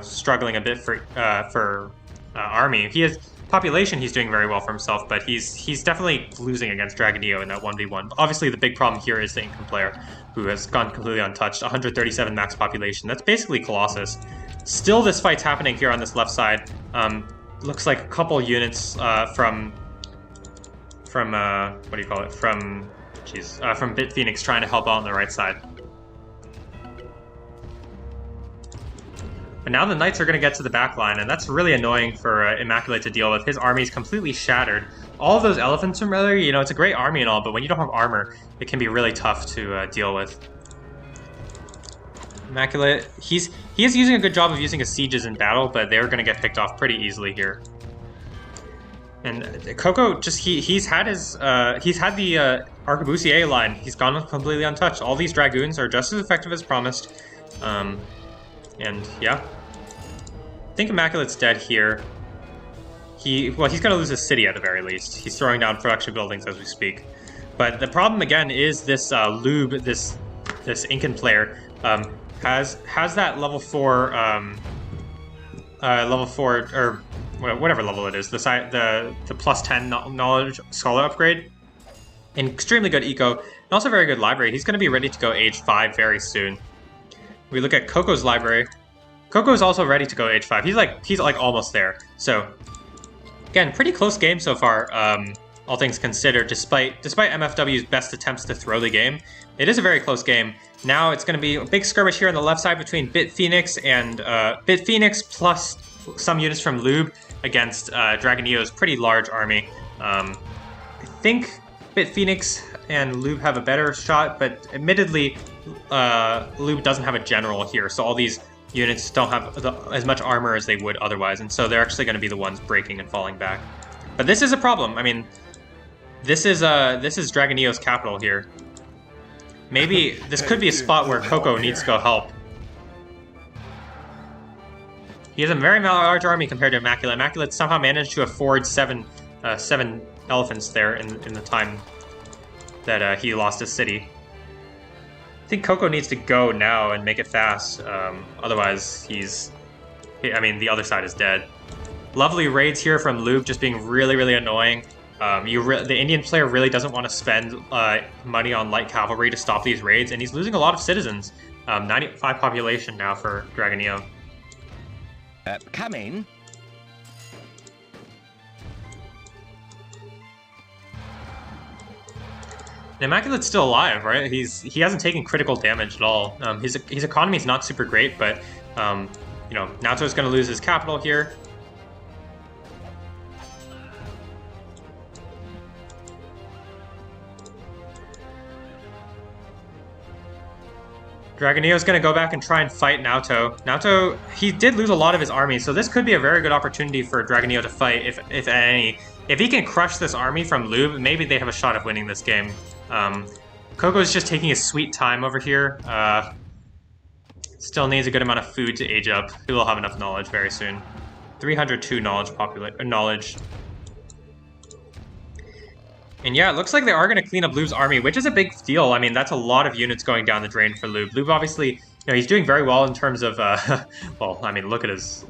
struggling a bit for army. He has population. He's doing very well for himself, but he's definitely losing against Dragonio in that 1v1. Obviously, the big problem here is the Incan player, who has gone completely untouched. 137 max population. That's basically Colossus. Still, this fight's happening here on this left side. Looks like a couple units from what do you call it? From Phoenix trying to help out on the right side. But now the Knights are going to get to the back line, and that's really annoying for Immaculate to deal with. His army is completely shattered. all of those elephants from earlier, you know, it's a great army and all, but when you don't have armor, it can be really tough to deal with. Immaculate, he is using a good job of using his sieges in battle, but they're going to get picked off pretty easily here. And Coco just he's had the Arquebusier line. He's gone completely untouched. All these dragoons are just as effective as promised. And yeah, I think Immaculate's dead here. He's going to lose his city at the very least. He's throwing down production buildings as we speak. But the problem again is this Lube, this Incan player, has that level 4 or whatever level it is, the plus 10 knowledge scholar upgrade, and extremely good eco, and also very good library. He's going to be ready to go age 5 very soon. We look at Coco's library. Coco is also ready to go age 5. He's like almost there. So again, pretty close game so far. All things considered, despite MFW's best attempts to throw the game, it is a very close game. Now it's going to be a big skirmish here on the left side between Bit Phoenix and Bit Phoenix plus some units from Lube against Dragoneo's pretty large army. I think Bit Phoenix and Lube have a better shot, but admittedly, Lube doesn't have a general here, so all these units don't have as much armor as they would otherwise, and so they're actually going to be the ones breaking and falling back. But this is a problem. I mean, this is Dragoneo's capital here. Maybe this could be a spot where Coco needs to go help. He has a very large army compared to Immaculate. Immaculate somehow managed to afford seven elephants there in the time that he lost his city. I think Coco needs to go now and make it fast. Otherwise, the other side is dead. Lovely raids here from Lube, just being really, really annoying. The Indian player really doesn't want to spend money on light cavalry to stop these raids, and he's losing a lot of citizens. 95 population now for Dragoneo. Come in. And Immaculate's still alive, right? He hasn't taken critical damage at all. His economy is not super great, but you know, Naoto's going to lose his capital here. Dragoneo's going to go back and try and fight Naoto. Naoto, he did lose a lot of his army, so this could be a very good opportunity for Dragoneo to fight, if any. If he can crush this army from Lube, maybe they have a shot of winning this game. Coco's just taking his sweet time over here. Still needs a good amount of food to age up. He will have enough knowledge very soon. 302 knowledge. And yeah, it looks like they are going to clean up Lube's army, which is a big deal. I mean, that's a lot of units going down the drain for Lube. Lube obviously, you know, he's doing very well in terms of, well, I mean, look at his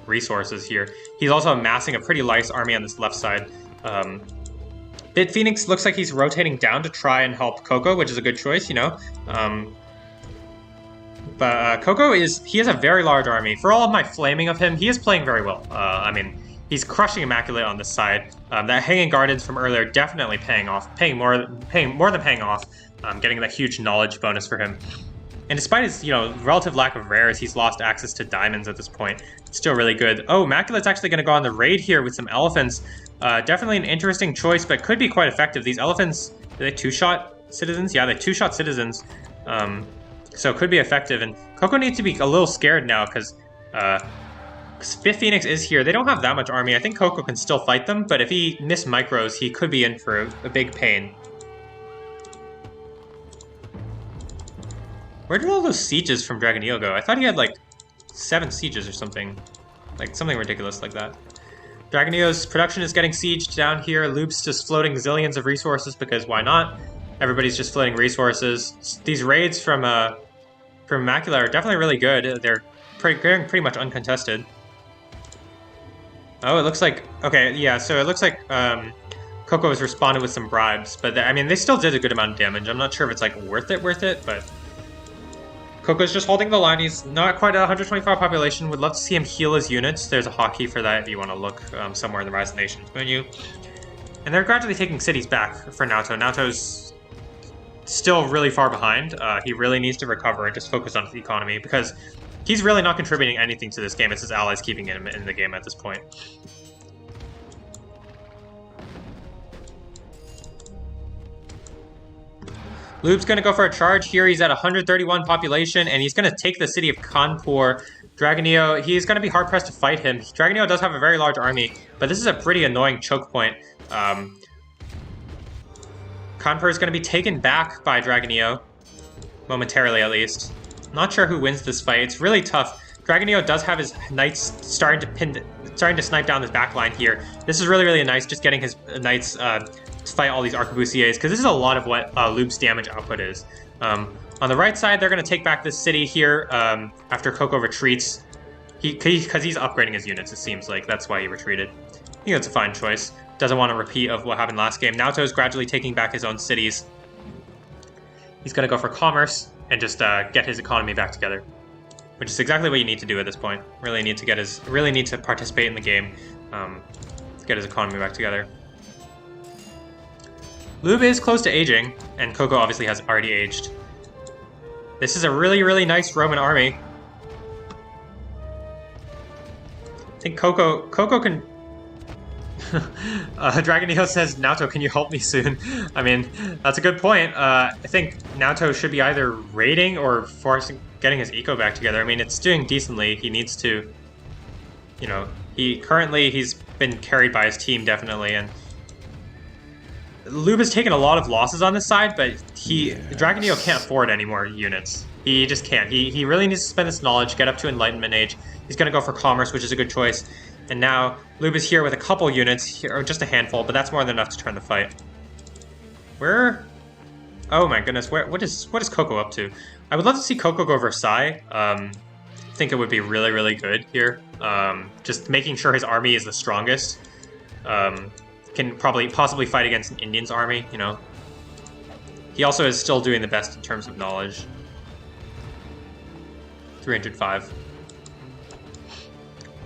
resources here. He's also amassing a pretty nice army on this left side. Bit Phoenix looks like he's rotating down to try and help Coco, which is a good choice, you know. But Coco he has a very large army. For all of my flaming of him, he is playing very well. I mean, he's crushing Immaculate on this side. That Hanging Gardens from earlier definitely paying more than paying off. Getting that huge knowledge bonus for him. And despite his, you know, relative lack of rares, he's lost access to diamonds at this point. It's still really good. Oh, Immaculate's actually going to go on the raid here with some elephants. Definitely an interesting choice, but could be quite effective. These elephants, are they two-shot citizens? Yeah, they're two-shot citizens. So it could be effective. And Coco needs to be a little scared now because Bit Phoenix is here. They don't have that much army. I think Coco can still fight them, but if he miss micros, he could be in for a big pain. Where did all those sieges from Dragoneo go? I thought he had like 7 sieges or something. Like something ridiculous like that. Dragoneo's production is getting sieged down here. Lube's just floating zillions of resources because why not? Everybody's just floating resources. These raids from Immaculate are definitely really good. They're pretty much uncontested. Oh, it looks like... Okay, yeah, so it looks like Coco has responded with some bribes. But, I mean, they still did a good amount of damage. I'm not sure if it's, like, worth it, but... Coco's just holding the line. He's not quite at 125 population. Would love to see him heal his units. There's a hotkey for that if you want to look somewhere in the Rise of Nations menu. And they're gradually taking cities back for Naoto. Naoto's still really far behind. He really needs to recover and just focus on the economy because he's really not contributing anything to this game. It's his allies keeping him in the game at this point. Lube's going to go for a charge here. He's at 131 population, and he's going to take the city of Kanpur. Dragonio, he's going to be hard-pressed to fight him. Dragonio does have a very large army, but this is a pretty annoying choke point. Kanpur is going to be taken back by Dragonio, momentarily at least. Not sure who wins this fight. It's really tough. Dragonio does have his knights starting to snipe down this back line here. This is really, really nice, just getting his knights to fight all these arquebusiers, because this is a lot of what Lube's damage output is. On the right side, they're going to take back this city here after Coco retreats. Because he's upgrading his units, it seems like. That's why he retreated. I think that's a fine choice. Doesn't want a repeat of what happened last game. Naoto's gradually taking back his own cities. He's going to go for commerce and just get his economy back together, which is exactly what you need to do at this point. Really need to participate in the game, to get his economy back together. Lube is close to aging, and Coco obviously has already aged. This is a really, really nice Roman army. I think Coco can... Dragonio says, Naoto, can you help me soon? I mean, that's a good point. I think Naoto should be either raiding or getting his eco back together. I mean, it's doing decently. He needs to, you know, he's been carried by his team, definitely, and Lube has taken a lot of losses on this side, but Dragonio can't afford any more units. He just can't. He really needs to spend this knowledge, get up to Enlightenment Age. He's going to go for commerce, which is a good choice. And now Lube is here with a couple units, or just a handful, but that's more than enough to turn the fight. Oh my goodness, what is Coco up to? I would love to see Coco go Versailles. I think it would be really, really good here. Just making sure his army is the strongest. Can possibly fight against an Indian's army, you know. He also is still doing the best in terms of knowledge. 305.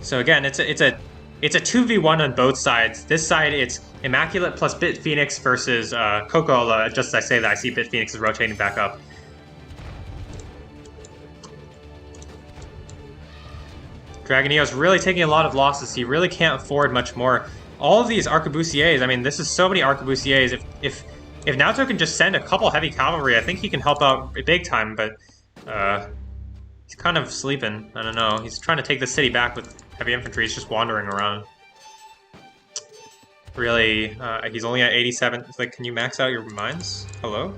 So again, it's a 2v1 on both sides. This side, it's Immaculate plus Bit Phoenix versus Coco. Just as I say that, I see Bit Phoenix is rotating back up. Dragonio's really taking a lot of losses. He really can't afford much more. All of these arquebusiers, I mean, this is so many arquebusiers. If Naoto can just send a couple heavy cavalry, I think he can help out big time, but he's kind of sleeping. I don't know. He's trying to take the city back with heavy infantry. He's just wandering around. Really, he's only at 87. It's like, can you max out your mines? Hello?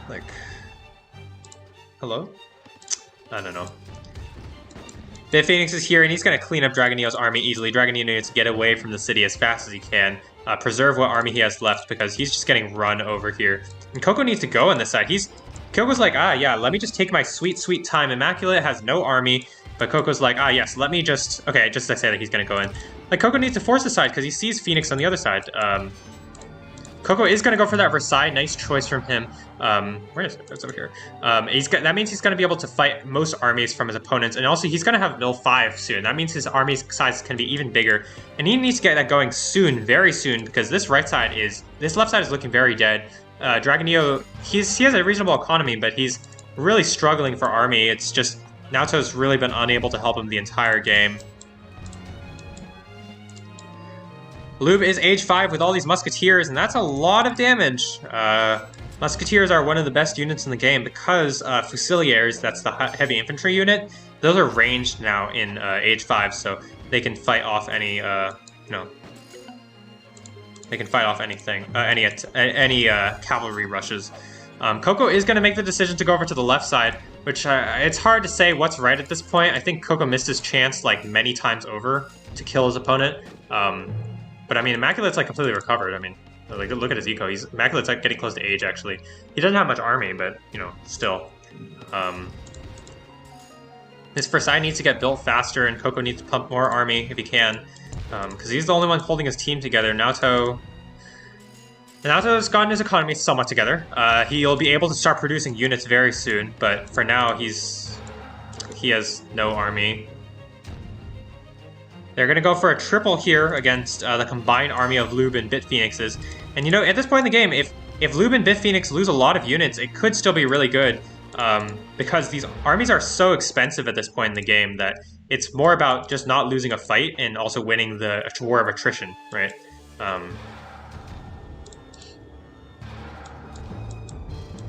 Like, hello? I don't know. Bit Phoenix is here, and he's going to clean up Dragonio's army easily. Dragonio needs to get away from the city as fast as he can. Preserve what army he has left, because he's just getting run over here. And Coco needs to go on this side. Coco's like, yeah, let me just take my sweet, sweet time. Immaculate has no army, but Coco's like, yes, let me just... Okay, just to say that he's going to go in. Like, Coco needs to force the side, because he sees Phoenix on the other side. Coco is going to go for that Versailles. Nice choice from him. Where is it? It's over here. That means he's going to be able to fight most armies from his opponents, and also he's going to have mill 5 soon. That means his army size can be even bigger, and he needs to get that going soon, very soon, because this left side is looking very dead. Dragonio, he has a reasonable economy, but he's really struggling for army. It's just Naoto's really been unable to help him the entire game. Lube is age 5 with all these musketeers, and that's a lot of damage. Musketeers are one of the best units in the game because Fusiliers, that's the heavy infantry unit, those are ranged now in age 5, so they can fight off any, they can fight off anything, any cavalry rushes. Coco is going to make the decision to go over to the left side, which it's hard to say what's right at this point. I think Coco missed his chance like many times over to kill his opponent. But I mean, Immaculate's like completely recovered. I mean, like look at his eco. Immaculate's like getting close to age actually. He doesn't have much army, but you know, still. His Versailles needs to get built faster, and Coco needs to pump more army if he can, because he's the only one holding his team together. Naoto's gotten his economy somewhat together. He'll be able to start producing units very soon, but for now he has no army. They're going to go for a triple here against the combined army of Lube and Bit Phoenixes. And you know, at this point in the game, if Lube and Bit Phoenix lose a lot of units, it could still be really good. Because these armies are so expensive at this point in the game that it's more about just not losing a fight and also winning the war of attrition, right?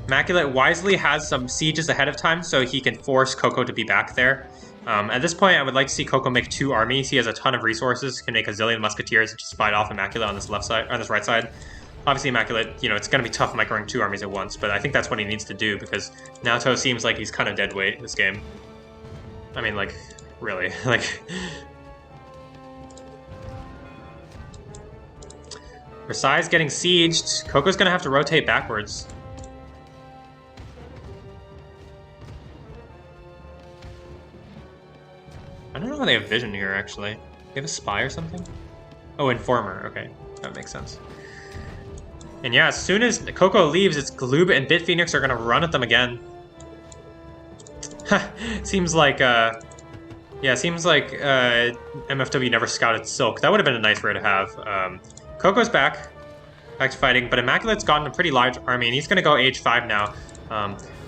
Immaculate wisely has some sieges ahead of time, so he can force Coco to be back there. At this point, I would like to see Coco make 2 armies. He has a ton of resources, can make a zillion musketeers and just fight off Immaculate on this left side, on this right side. Obviously, Immaculate, you know, it's going to be tough microing 2 armies at once, but I think that's what he needs to do because Naoto seems like he's kind of dead weight this game. I mean, like, really, like... Versailles getting sieged. Coco's going to have to rotate backwards. I don't know how they have vision here, actually. They have a spy or something? Oh, Informer. Okay, that makes sense. And yeah, as soon as Coco leaves, it's Gloob and Bitphoenix are gonna run at them again. Seems like, yeah, seems like MFW never scouted Silk. That would have been a nice rare to have. Coco's back to fighting, but Immaculate's gotten a pretty large army, and he's gonna go age 5 now.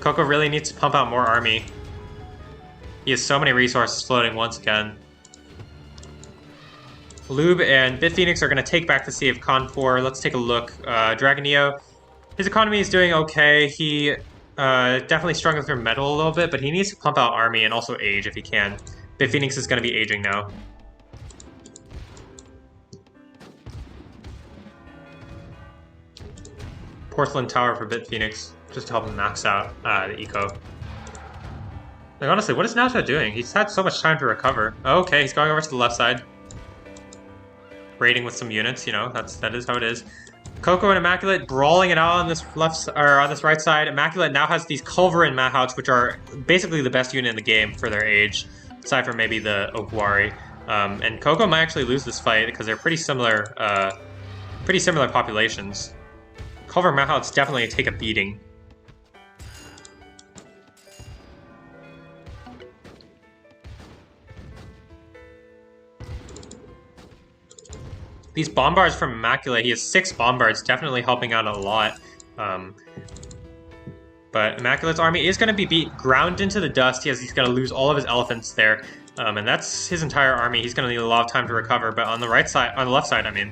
Coco really needs to pump out more army. He has so many resources floating once again. Lube and Bitphoenix are going to take back the Sea of Kanfor. Let's take a look. Dragoneo, his economy is doing okay. He definitely struggling through metal a little bit, but he needs to pump out army and also age if he can. Bitphoenix is going to be aging now. Porcelain Tower for Bitphoenix, just to help him max out the eco. Like, honestly, what is Naoto doing? He's had so much time to recover. Oh, okay, he's going over to the left side. Raiding with some units, you know, that is how it is. Coco and Immaculate brawling it out on this on this right side. Immaculate now has these Culver and Mahouts, which are basically the best unit in the game for their age, aside from maybe the Okwari. And Coco might actually lose this fight because they're pretty similar populations. Culver and Mahouts definitely take a beating. These bombards from Immaculate, he has 6 bombards, definitely helping out a lot. But Immaculate's army is going to be ground into the dust. He's going to lose all of his elephants there. And that's his entire army. He's going to need a lot of time to recover. But on the right side, on the left side, I mean,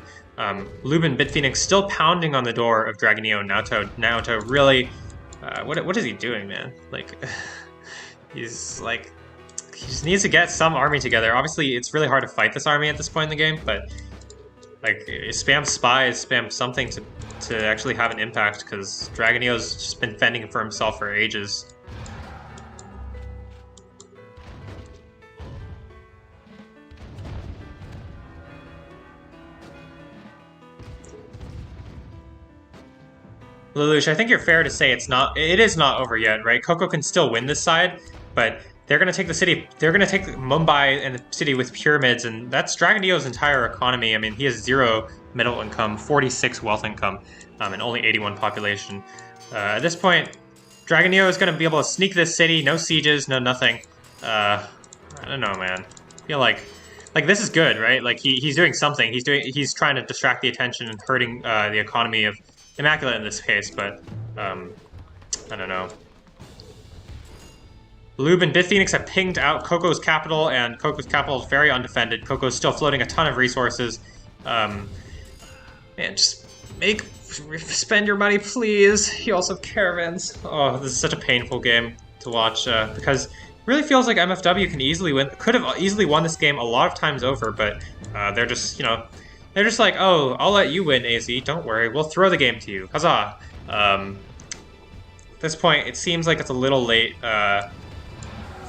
Lubin Bitphoenix still pounding on the door of Dragoneo and Naoto really... what is he doing, man? Like, he's like... He just needs to get some army together. Obviously, it's really hard to fight this army at this point in the game, but... Like, spam spies, spam something to actually have an impact, because Dragoneo's just been fending for himself for ages. Lelouch, I think you're fair to say it is not over yet, right? Coco can still win this side, but they're going to take the city, they're going to take Mumbai and the city with pyramids, and that's Dragoneo's entire economy. I mean, he has 0 middle income, 46 wealth income, and only 81 population. At this point, Dragoneo is going to be able to sneak this city, no sieges, no nothing. I don't know, man. I feel like this is good, right? Like, he's doing something. He's trying to distract the attention and hurting the economy of Immaculate in this case, but I don't know. Lube and Bitphoenix have pinged out Coco's capital, and Coco's capital is very undefended. Coco's still floating a ton of resources. Man, just spend your money, please. You also have caravans. Oh, this is such a painful game to watch, because it really feels like MFW can easily win. Could have easily won this game a lot of times over, but they're just, you know, they're just like, oh, I'll let you win, AZ. Don't worry, we'll throw the game to you. Huzzah! At this point, it seems like it's a little late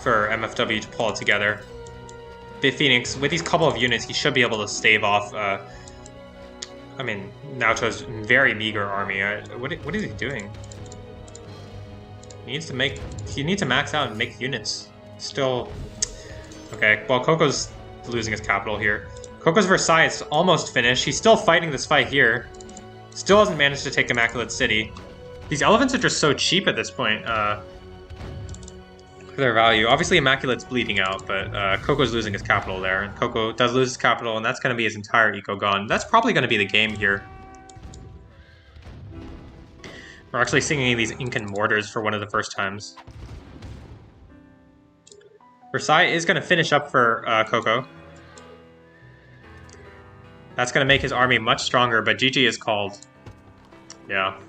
for MFW to pull it together. Bitphoenix, with these couple of units, he should be able to stave off. I mean, Naoto's very meager army. What is he doing? He needs to max out and make units. Still, okay. Well, Coco's losing his capital here. Coco's Versailles is almost finished. He's still fighting this fight here. Still hasn't managed to take Immaculate City. These elephants are just so cheap at this point. For their value. Obviously, Immaculate's bleeding out, but Coco's losing his capital there. And Coco does lose his capital, and that's going to be his entire eco gone. That's probably going to be the game here. We're actually singing these Incan mortars for one of the first times. Versailles is going to finish up for Coco. That's going to make his army much stronger, but GG is called. Yeah.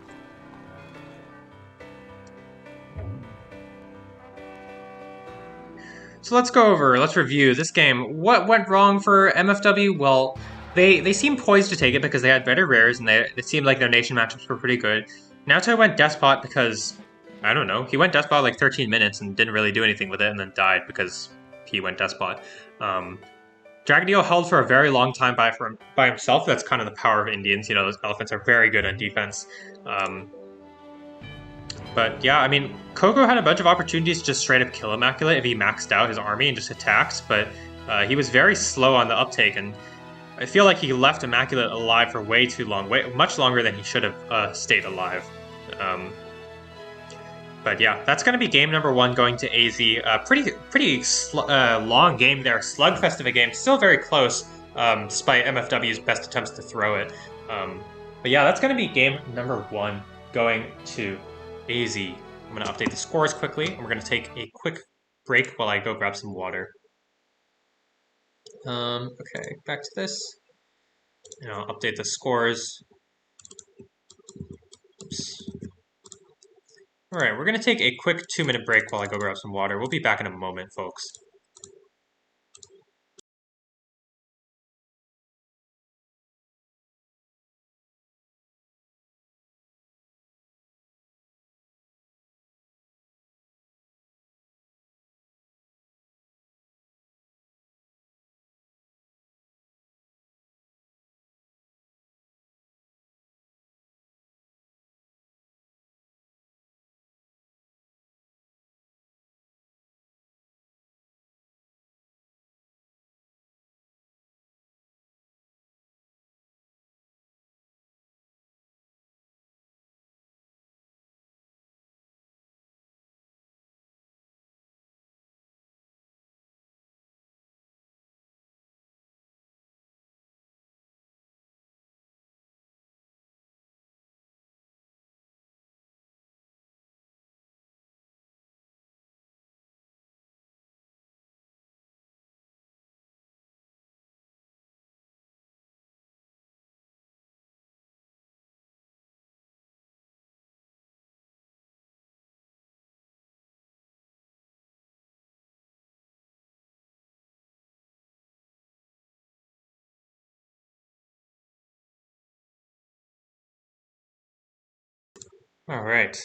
So let's review this game. What went wrong for MFW? Well, they seemed poised to take it because they had better rares and it seemed like their nation matchups were pretty good. Naoto went Despot because, I don't know, he went Despot like 13 minutes and didn't really do anything with it and then died because he went Despot. Dragonio held for a very long time by himself. That's kind of the power of Indians. You know, those elephants are very good on defense. But yeah, I mean, Coco had a bunch of opportunities to just straight up kill Immaculate if he maxed out his army and just attacks, but he was very slow on the uptake, and I feel like he left Immaculate alive for way too long, much longer than he should have stayed alive. But yeah, that's going to be game number 1 going to AZ. Pretty long game there, slugfest of a game, still very close, despite MFW's best attempts to throw it. But yeah, that's going to be game number 1 going to AZ. I'm going to update the scores quickly, and we're going to take a quick break while I go grab some water. Okay, back to this. And I'll update the scores. Oops. Alright, we're going to take a quick 2-minute break while I go grab some water. We'll be back in a moment, folks. Alright.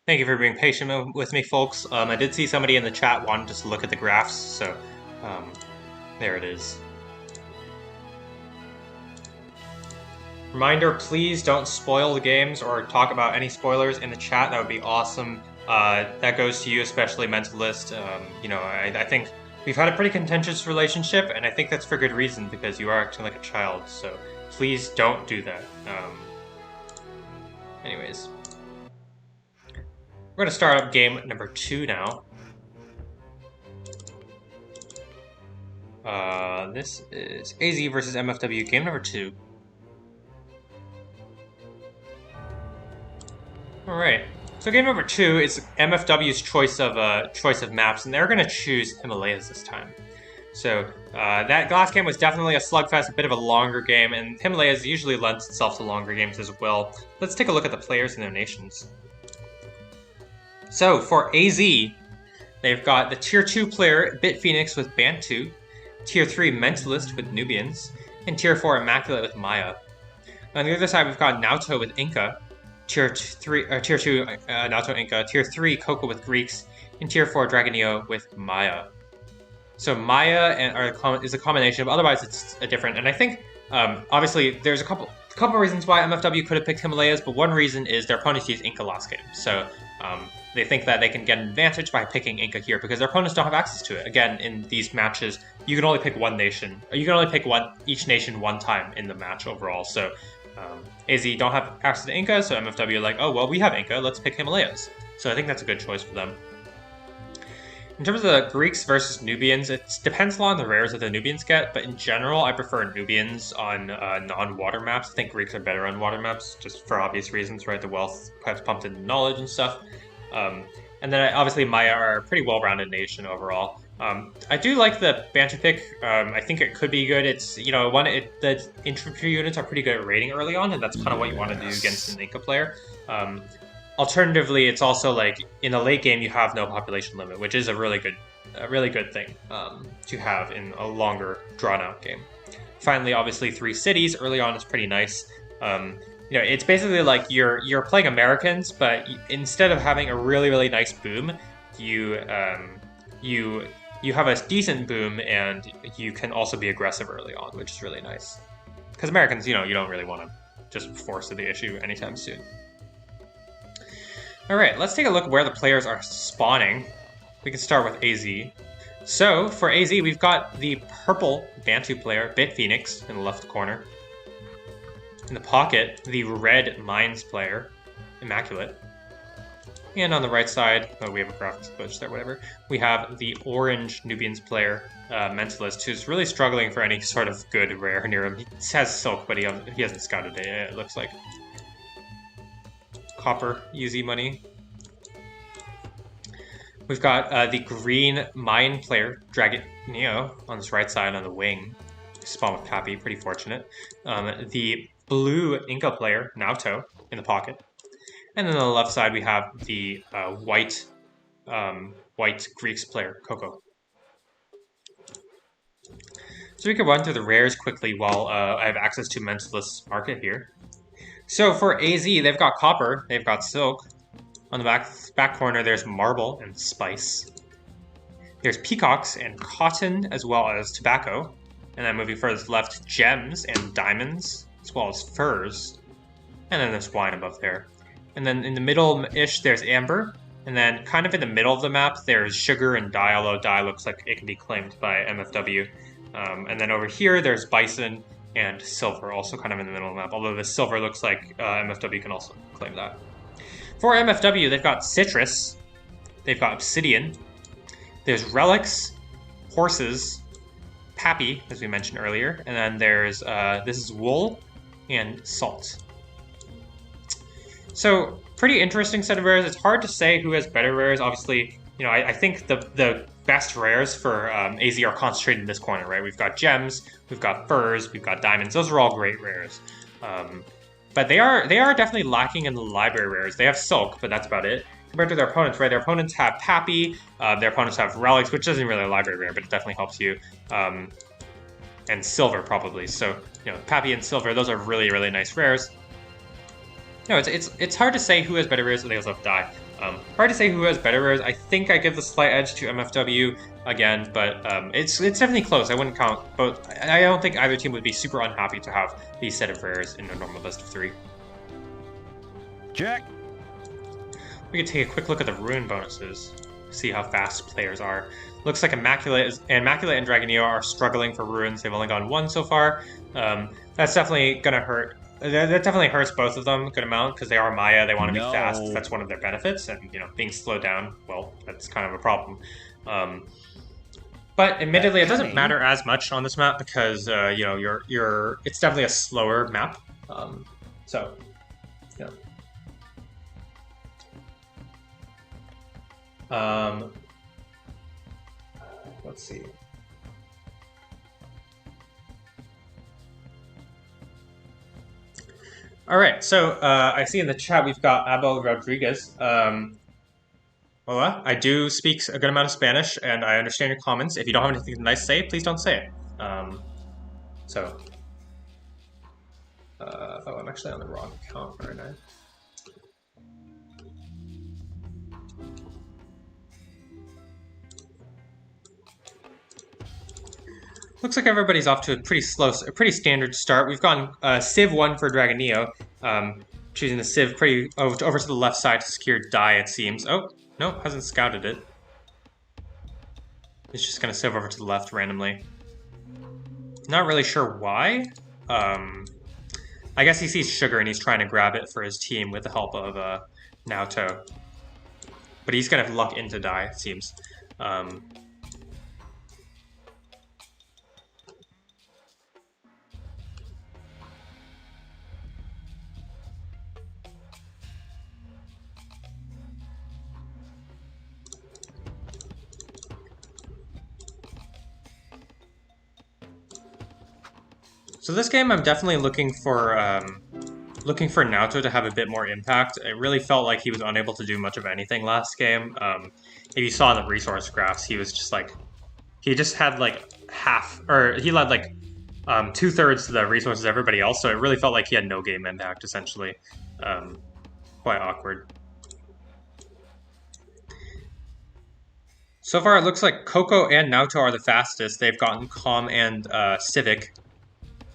Thank you for being patient with me, folks. I did see somebody in the chat wanted just to look at the graphs, so there it is. Reminder, please don't spoil the games or talk about any spoilers in the chat. That would be awesome. That goes to you, especially Mentalist. You know, I think we've had a pretty contentious relationship, and I think that's for good reason, because you are acting like a child, so please don't do that. Anyways. We're going to start up game number 2 now. This is AZ versus MFW, game number 2. Alright, so game number 2 is MFW's choice of maps, and they're going to choose Himalayas this time. So that last game was definitely a slugfest, a bit of a longer game, and Himalayas usually lends itself to longer games as well. Let's take a look at the players and their nations. So for AZ, they've got the Tier 2 player Bit Phoenix with Bantu, Tier 3 Mentalist with Nubians, and Tier 4 Immaculate with Maya. On the other side, we've got Naoto with Inca, Tier 2 Naoto Inca, Tier 3 Coco with Greeks, and Tier 4 Dragonio with Maya. So Maya is a combination, but otherwise it's different. And I think, obviously, there's a couple reasons why MFW could have picked Himalayas, but one reason is their opponents used Inca last game. So they think that they can get an advantage by picking Inca here because their opponents don't have access to it. Again, in these matches, you can only pick one nation, or you can only pick each nation one time in the match overall. So AZ don't have access to Inca, so MFW are like, oh, well, we have Inca, let's pick Himalayas. So I think that's a good choice for them. In terms of the Greeks versus Nubians, it depends a lot on the rares that the Nubians get, but in general, I prefer Nubians on non-water maps. I think Greeks are better on water maps, just for obvious reasons, right? The wealth pumped into knowledge and stuff. And then obviously Maya are a pretty well-rounded nation overall. I do like the Bantu pick. I think it could be good. It's, you know, the infantry units are pretty good at raiding early on, and that's kind of what you want to do against an Inca player. Alternatively, it's also like in the late game you have no population limit, which is a really good a really good thing to have in a longer, drawn-out game. Finally, obviously, 3 cities early on is pretty nice. You know, it's basically like you're playing Americans, but instead of having a really nice boom, you have a decent boom, and you can also be aggressive early on, which is really nice. Because Americans, you know, you don't really want to just force the issue anytime soon. All right, let's take a look where the players are spawning. We can start with AZ. So for AZ, we've got the purple Bantu player, Bit Phoenix, in the left corner. In the pocket, the red Mines player, Immaculate. And on the right side, we have a graphics glitch there, whatever. We have the orange Nubians player, Mentalist, who's really struggling for any sort of good rare near him. He has Silk, but he hasn't scouted it yet, it looks like. Copper, easy money. We've got the green Mine player, Dragon Neo, on this right side on the wing. Spawn with Cappy, pretty fortunate. The blue Inca player, Naoto, in the pocket. And then on the left side, we have the white Greeks player, Coco. So we can run through the rares quickly while I have access to Mentalist's market here. So for AZ, they've got Copper, they've got Silk. On the back corner, there's Marble and Spice. There's Peacocks and Cotton, as well as Tobacco. And then moving further left, Gems and Diamonds, as well as Furs. And then there's Wine above there. And then in the middle-ish, there's Amber. And then kind of in the middle of the map, there's Sugar and Dye, although Dye looks like it can be claimed by MFW. And then over here, there's Bison and Silver, also kind of in the middle of the map, although the Silver looks like MFW can also claim that. For MFW, they've got Citrus, they've got Obsidian, there's Relics, Horses, Pappy, as we mentioned earlier, and then there's, this is Wool and Salt. So, pretty interesting set of rares. It's hard to say who has better rares. Obviously, you know, I think the best rares for AZ are concentrated in this corner, right? We've got Gems, we've got Furs, we've got Diamonds. Those are all great rares. But they are definitely lacking in the library rares. They have Silk, but that's about it. Compared to their opponents, right? Their opponents have Pappy, their opponents have Relics, which isn't really a library rare, but it definitely helps you. And Silver, probably. So, you know, Pappy and Silver, those are really nice rares. No, it's hard to say who has better rares. They also have Dye. Hard to say who has better rares. I think I give the slight edge to MFW again, but it's definitely close. I wouldn't count both. I don't think either team would be super unhappy to have these set of rares in a normal best of 3. Check. We can take a quick look at the rune bonuses, see how fast players are. Looks like Immaculate and Dragonio are struggling for runes. They've only gone 1 so far. That's definitely gonna hurt. That definitely hurts both of them a good amount because they are Maya. They want to be fast. That's one of their benefits, and you know, being slowed down, well, that's kind of a problem. But admittedly, it doesn't matter as much on this map because you know, it's definitely a slower map. So, you know. Let's see. All right, so I see in the chat we've got Abel Rodriguez. Hola, I do speak a good amount of Spanish, and I understand your comments. If you don't have anything nice to say, please don't say it. Oh, I'm actually on the wrong account right now. Looks like everybody's off to a pretty standard start. We've gone Civ 1 for Dragon Neo, choosing the Civ pretty over to the left side to secure Dye, it seems. Oh, no, hasn't scouted it. It's just gonna Civ over to the left randomly. Not really sure why. I guess he sees Sugar and he's trying to grab it for his team with the help of Naoto. But he's gonna luck into Dye, it seems. So this game, I'm definitely looking for looking for Naoto to have a bit more impact. It really felt like he was unable to do much of anything last game. If you saw in the resource graphs, he was just like, he just had like half, or he led like 2/3 to the resources of everybody else, so it really felt like he had no game impact, essentially. Quite awkward. So far, it looks like Coco and Naoto are the fastest. They've gotten Calm and Civic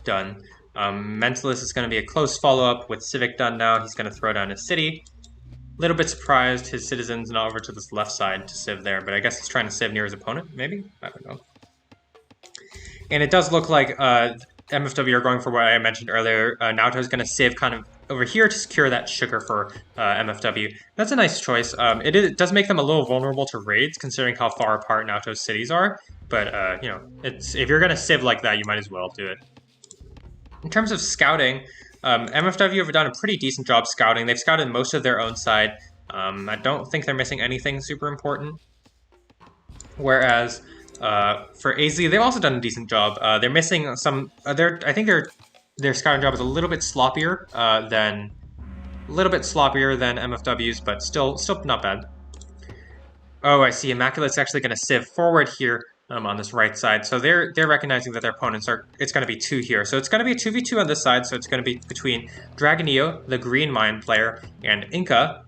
done. Mentalist is going to be a close follow-up with Civic done now. He's going to throw down his city. Little bit surprised his citizen's not over to this left side to civ there, but I guess he's trying to civ near his opponent, maybe? I don't know. And it does look like MFW are going for what I mentioned earlier. Naoto's going to civ kind of over here to secure that sugar for MFW. That's a nice choice. It does make them a little vulnerable to raids, considering how far apart Naoto's cities are. But, you know, if you're going to civ like that, you might as well do it. In terms of scouting, MFW have done a pretty decent job scouting. They've scouted most of their own side. I don't think they're missing anything super important. Whereas for AZ, they've also done a decent job. They're missing some. I think their scouting job is a little bit sloppier than MFW's, but still not bad. Oh, I see. Immaculate's actually going to civ forward here. On this right side, so they're recognizing that their opponents are. It's going to be 2 here, so it's going to be a 2v2 on this side. So it's going to be between Dragonio, the green mine player, and Naoto,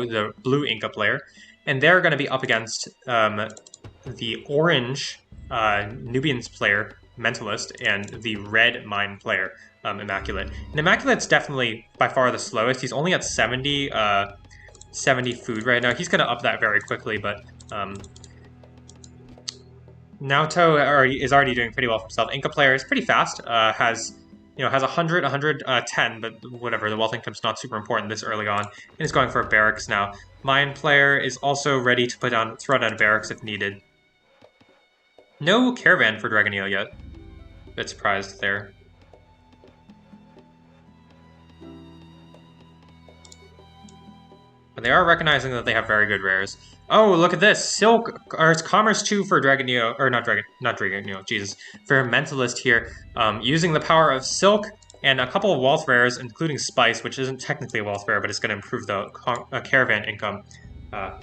the blue Inca player, and they're going to be up against the orange Nubians player, Mentalist, and the red mine player, Immaculate. And Immaculate's definitely by far the slowest. He's only at 70 food right now. He's going to up that very quickly, but Naoto is already doing pretty well for himself. Inca player is pretty fast. Has 100, 110, but whatever. The wealth income's not super important this early on, and is going for a barracks now. Mine player is also ready to throw down a barracks if needed. No caravan for Dragonio yet. Bit surprised there. But they are recognizing that they have very good rares. Oh, look at this! Silk, or it's Commerce 2 for Dragonio, or not Dragonio, Jesus, for Mentalist here, using the power of Silk and a couple of wealth rares, including Spice, which isn't technically a wealth rare, but it's going to improve the caravan income. Yeah.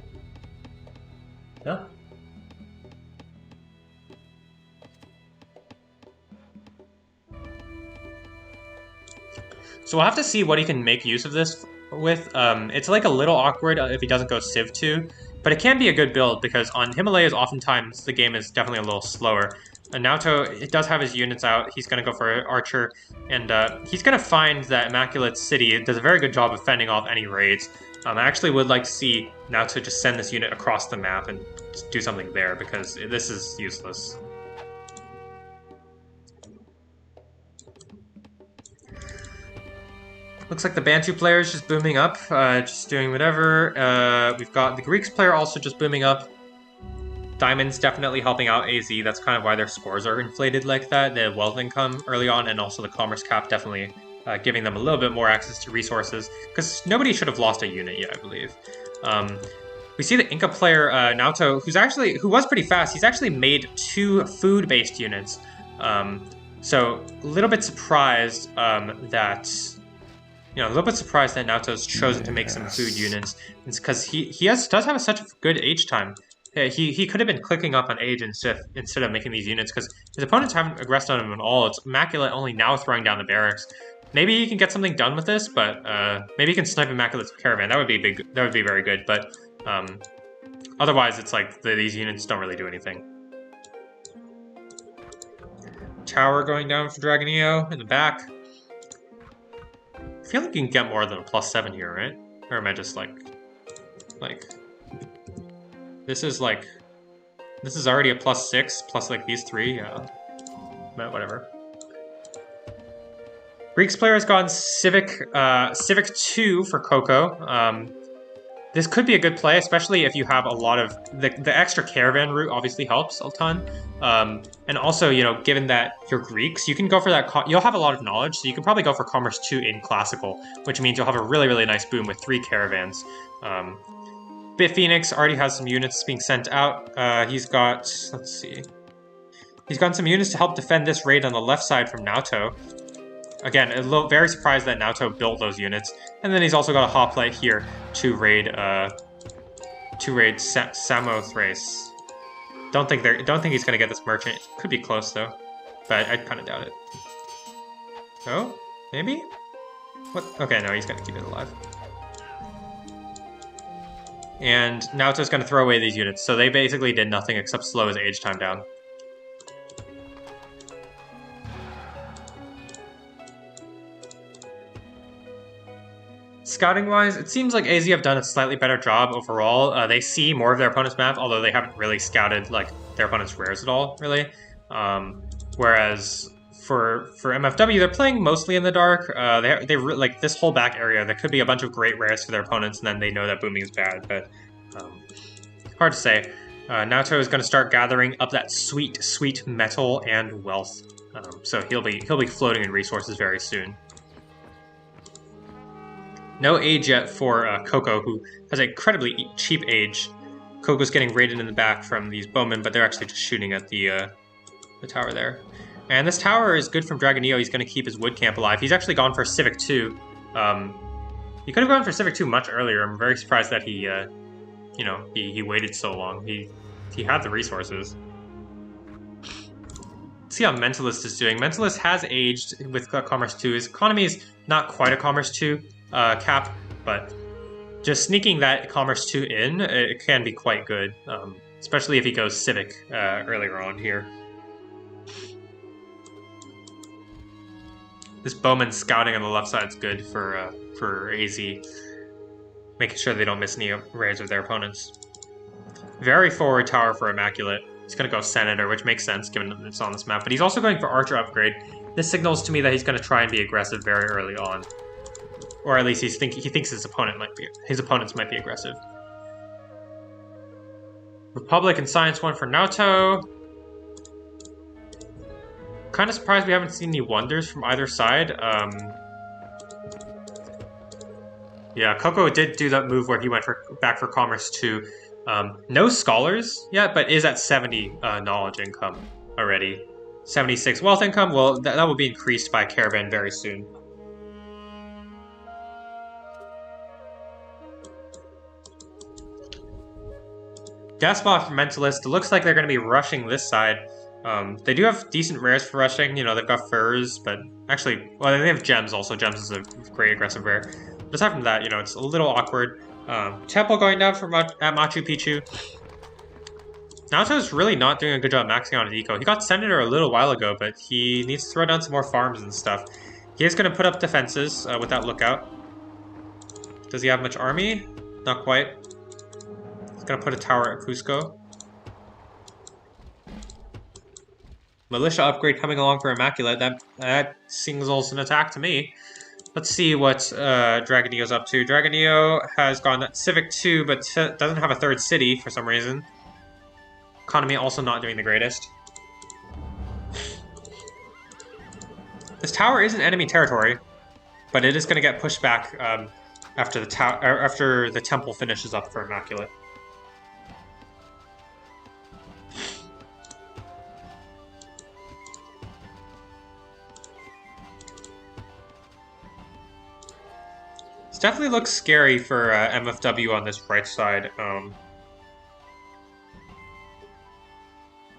So we'll have to see what he can make use of this with. It's like a little awkward if he doesn't go Civ 2, but it can be a good build because on Himalayas oftentimes the game is definitely a little slower. Naoto, it does have his units out. He's going to go for Archer, and he's going to find that Immaculate City does a very good job of fending off any raids. I actually would like to see Naoto just send this unit across the map and just do something there because this is useless. Looks like the Bantu player is just booming up, just doing whatever. We've got the Greeks player also just booming up. Diamond's definitely helping out AZ. That's kind of why their scores are inflated like that. The wealth income early on and also the commerce cap definitely giving them a little bit more access to resources because nobody should have lost a unit yet, I believe. We see the Inca player, Naoto, who was pretty fast. He's actually made 2 food-based units. So a little bit surprised a little bit surprised that Naoto's chosen to make some food units. It's because he does have such a good age time. He could have been clicking up on age instead of making these units because his opponents haven't aggressed on him at all. It's Immaculate only now throwing down the barracks. Maybe he can get something done with this, but maybe he can snipe Immaculate's caravan. That would be big. That would be very good. But otherwise, it's like these units don't really do anything. Tower going down for Dragonio in the back. I feel like you can get more than a +7 here, right? Or am I just like this is already a +6 plus like these 3, yeah. But whatever. Greeks player has gone Civic 2 for Coco. This could be a good play, especially if you have a lot of the extra caravan route. Obviously helps a ton, and also given that you're Greeks, you can go for that. You'll have a lot of knowledge, so you can probably go for Commerce 2 in Classical, which means you'll have a really nice boom with 3 caravans. Bit Phoenix already has some units being sent out. He's got some units to help defend this raid on the left side from Naoto. again, very surprised that Naoto built those units. And then he's also got a hoplite here to raid Samothrace. Don't think he's gonna get this merchant. It could be close though, but I kind of doubt it. Oh, maybe? What? Okay, no, he's gonna keep it alive. And Naoto's gonna throw away these units, so they basically did nothing except slow his age time down. Scouting-wise, it seems like AZ have done a slightly better job overall. They see more of their opponent's map, although they haven't really scouted like their opponent's rares at all, really. Whereas for MFW, they're playing mostly in the dark. They like this whole back area. There could be a bunch of great rares for their opponents, and then they know that booming is bad. But hard to say. Naoto is going to start gathering up that sweet, sweet metal and wealth. So he'll be floating in resources very soon. No age yet for Coco, who has an incredibly cheap age. Coco's getting raided in the back from these bowmen, but they're actually just shooting at the tower there. And this tower is good from Dragonio. He's going to keep his wood camp alive. He's actually gone for Civic 2. He could have gone for Civic 2 much earlier. I'm very surprised that he, he waited so long. He had the resources. Let's see how Mentalist is doing. Mentalist has aged with Commerce 2. His economy is not quite a Commerce 2 cap, but just sneaking that Commerce 2 in, it can be quite good, especially if he goes Civic earlier on here. This bowman scouting on the left side is good for AZ, making sure they don't miss any raids of their opponents. Very forward tower for Immaculate. He's going to go Senator, which makes sense given that it's on this map, but he's also going for Archer upgrade. This signals to me that he's going to try and be aggressive very early on. Or at least he thinks his opponents might be aggressive. Republic and Science 1 for Naoto. Kind of surprised we haven't seen any wonders from either side. Yeah, Coco did do that move where he went back for Commerce 2. No Scholars yet, but is at 70 knowledge income already. 76 wealth income, well, that will be increased by Caravan very soon. Despot for Mentalist. It looks like they're going to be rushing this side. They do have decent rares for rushing. They've got furs, but actually, well, they have gems also. Gems is a great aggressive rare. But aside from that, it's a little awkward. Temple going down at Machu Picchu. Naoto's really not doing a good job maxing out an eco. He got Senator a little while ago, but he needs to throw down some more farms and stuff. He is going to put up defenses with that lookout. Does he have much army? Not quite. Gonna put a tower at Cusco. Militia upgrade coming along for Immaculate. That signals an attack to me. Let's see what Dragonio's up to. Dragonio has gone at Civic 2, but doesn't have a third city for some reason. Economy also not doing the greatest. This tower is in enemy territory, but it is going to get pushed back after the temple finishes up for Immaculate. This definitely looks scary for MFW on this right side.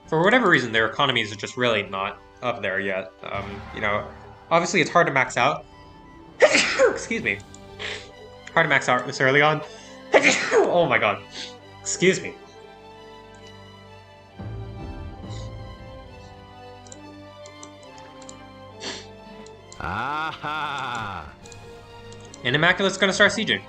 For whatever reason, their economies are just really not up there yet. Obviously it's hard to max out. Excuse me. Hard to max out this early on. Oh my god. Excuse me. Aha! And Immaculate's gonna start sieging.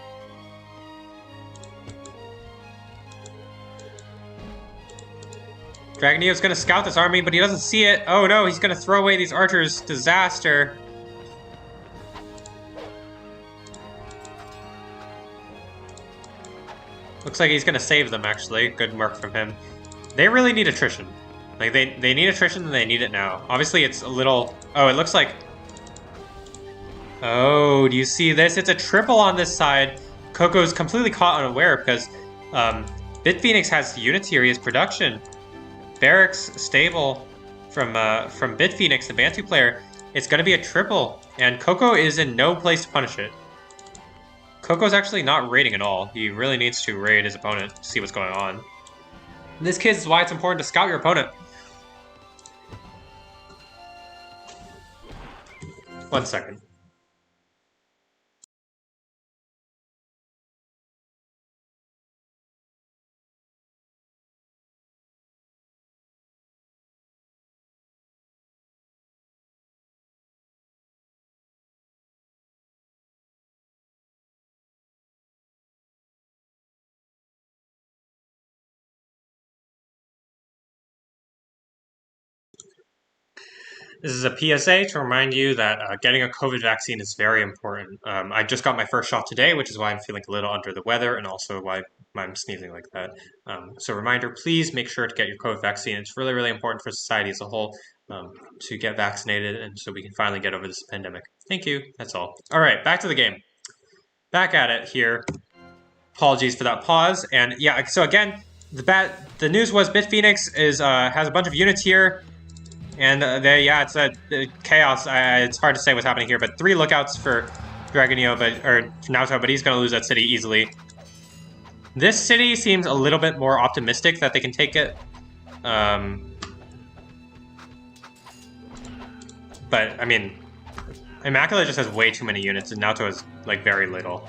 Dragonio's gonna scout this army, but he doesn't see it. Oh no, he's gonna throw away these archers. Disaster. Looks like he's gonna save them, actually. Good work from him. They really need attrition. Like, they need attrition and they need it now. Obviously, it's a little... Oh, it looks like... Oh, do you see this? It's a triple on this side. Coco's completely caught unaware because Bit Phoenix has units here. He has production. Barracks stable from Bit Phoenix, the Bantu player. It's going to be a triple And Coco is in no place to punish it. Coco's actually not raiding at all. He really needs to raid his opponent to see what's going on. In this case is why it's important to scout your opponent. 1 second. This is a PSA to remind you that getting a COVID vaccine is very important. I just got my first shot today, which is why I'm feeling a little under the weather and also why I'm sneezing like that. So reminder, please make sure to get your COVID vaccine. It's really, really important for society as a whole to get vaccinated and so we can finally get over this pandemic. Thank you. That's all. All right, back to the game. Back at it here. Apologies for that pause. And yeah, so again, the news was BitPhoenix has a bunch of units here. And it's a chaos. It's hard to say what's happening here, but 3 lookouts for Dragonio, or Naoto, but he's going to lose that city easily. This city seems a little bit more optimistic that they can take it. But, I mean, Immaculate just has way too many units, and Naoto has, like, very little.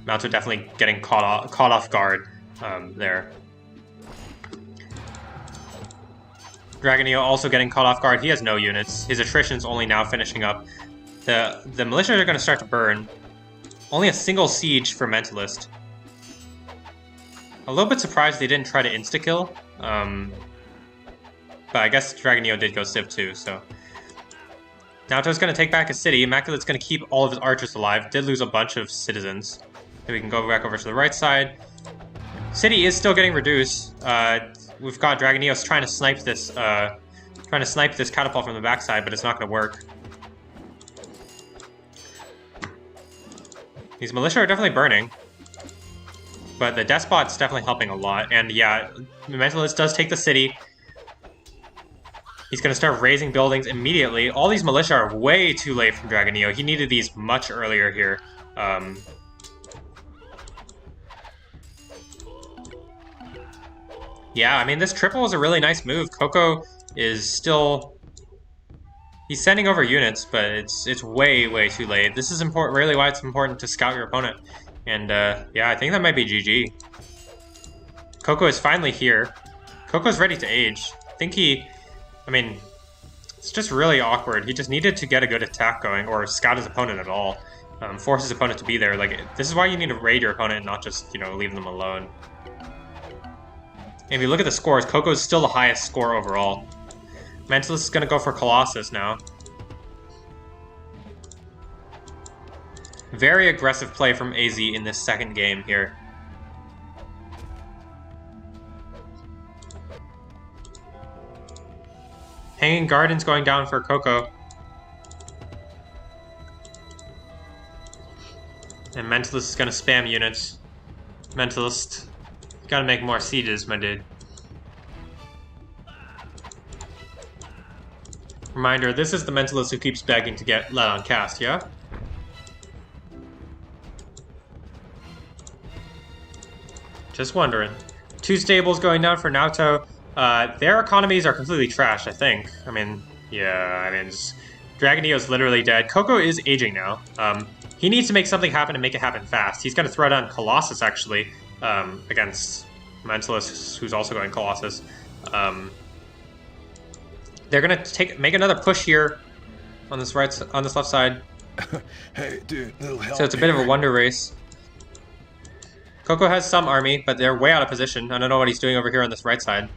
Naoto definitely getting caught off guard there. Dragonio also getting caught off guard. He has no units. His attrition's only now finishing up. The militias are going to start to burn. Only a single siege for Mentalist. A little bit surprised they didn't try to insta-kill. But I guess Dragonio did go Civ too, so. Naoto's going to take back his city. Immaculate's going to keep all of his archers alive. Did lose a bunch of citizens. Then we can go back over to the right side. City is still getting reduced. We've got Dragoneos trying to snipe this catapult from the backside, but it's not going to work. These militia are definitely burning, but the Despot's definitely helping a lot. And yeah, the Mentalist does take the city. He's going to start raising buildings immediately. All these militia are way too late from Dragonio. He needed these much earlier here. Yeah, I mean, this triple is a really nice move. Coco is still... He's sending over units, but it's way, way too late. This is important. Really why it's important to scout your opponent. And, yeah, I think that might be GG. Coco is finally here. Coco's ready to age. I think I mean, it's just really awkward. He just needed to get a good attack going, or scout his opponent at all. Force his opponent to be there. Like, this is why you need to raid your opponent and not just, leave them alone. If you look at the scores, Coco is still the highest score overall. Mentalist is going to go for Colossus now. Very aggressive play from AZ in this second game here. Hanging Garden's going down for Coco. And Mentalist is going to spam units. Mentalist... Gotta make more sieges, my dude. Reminder, this is the Mentalist who keeps begging to get let on cast, yeah? Just wondering. 2 stables going down for Naoto. Their economies are completely trashed, I think. I mean, yeah, I mean, Dragonio's literally dead. Coco is aging now. He needs to make something happen and make it happen fast. He's gonna throw down Colossus, actually. Against Mentalist, who's also going Colossus. They're gonna make another push here on this left side. Hey, dude, little help. So it's a bit of a wonder race. Coco has some army, but they're way out of position. I don't know what he's doing over here on this right side.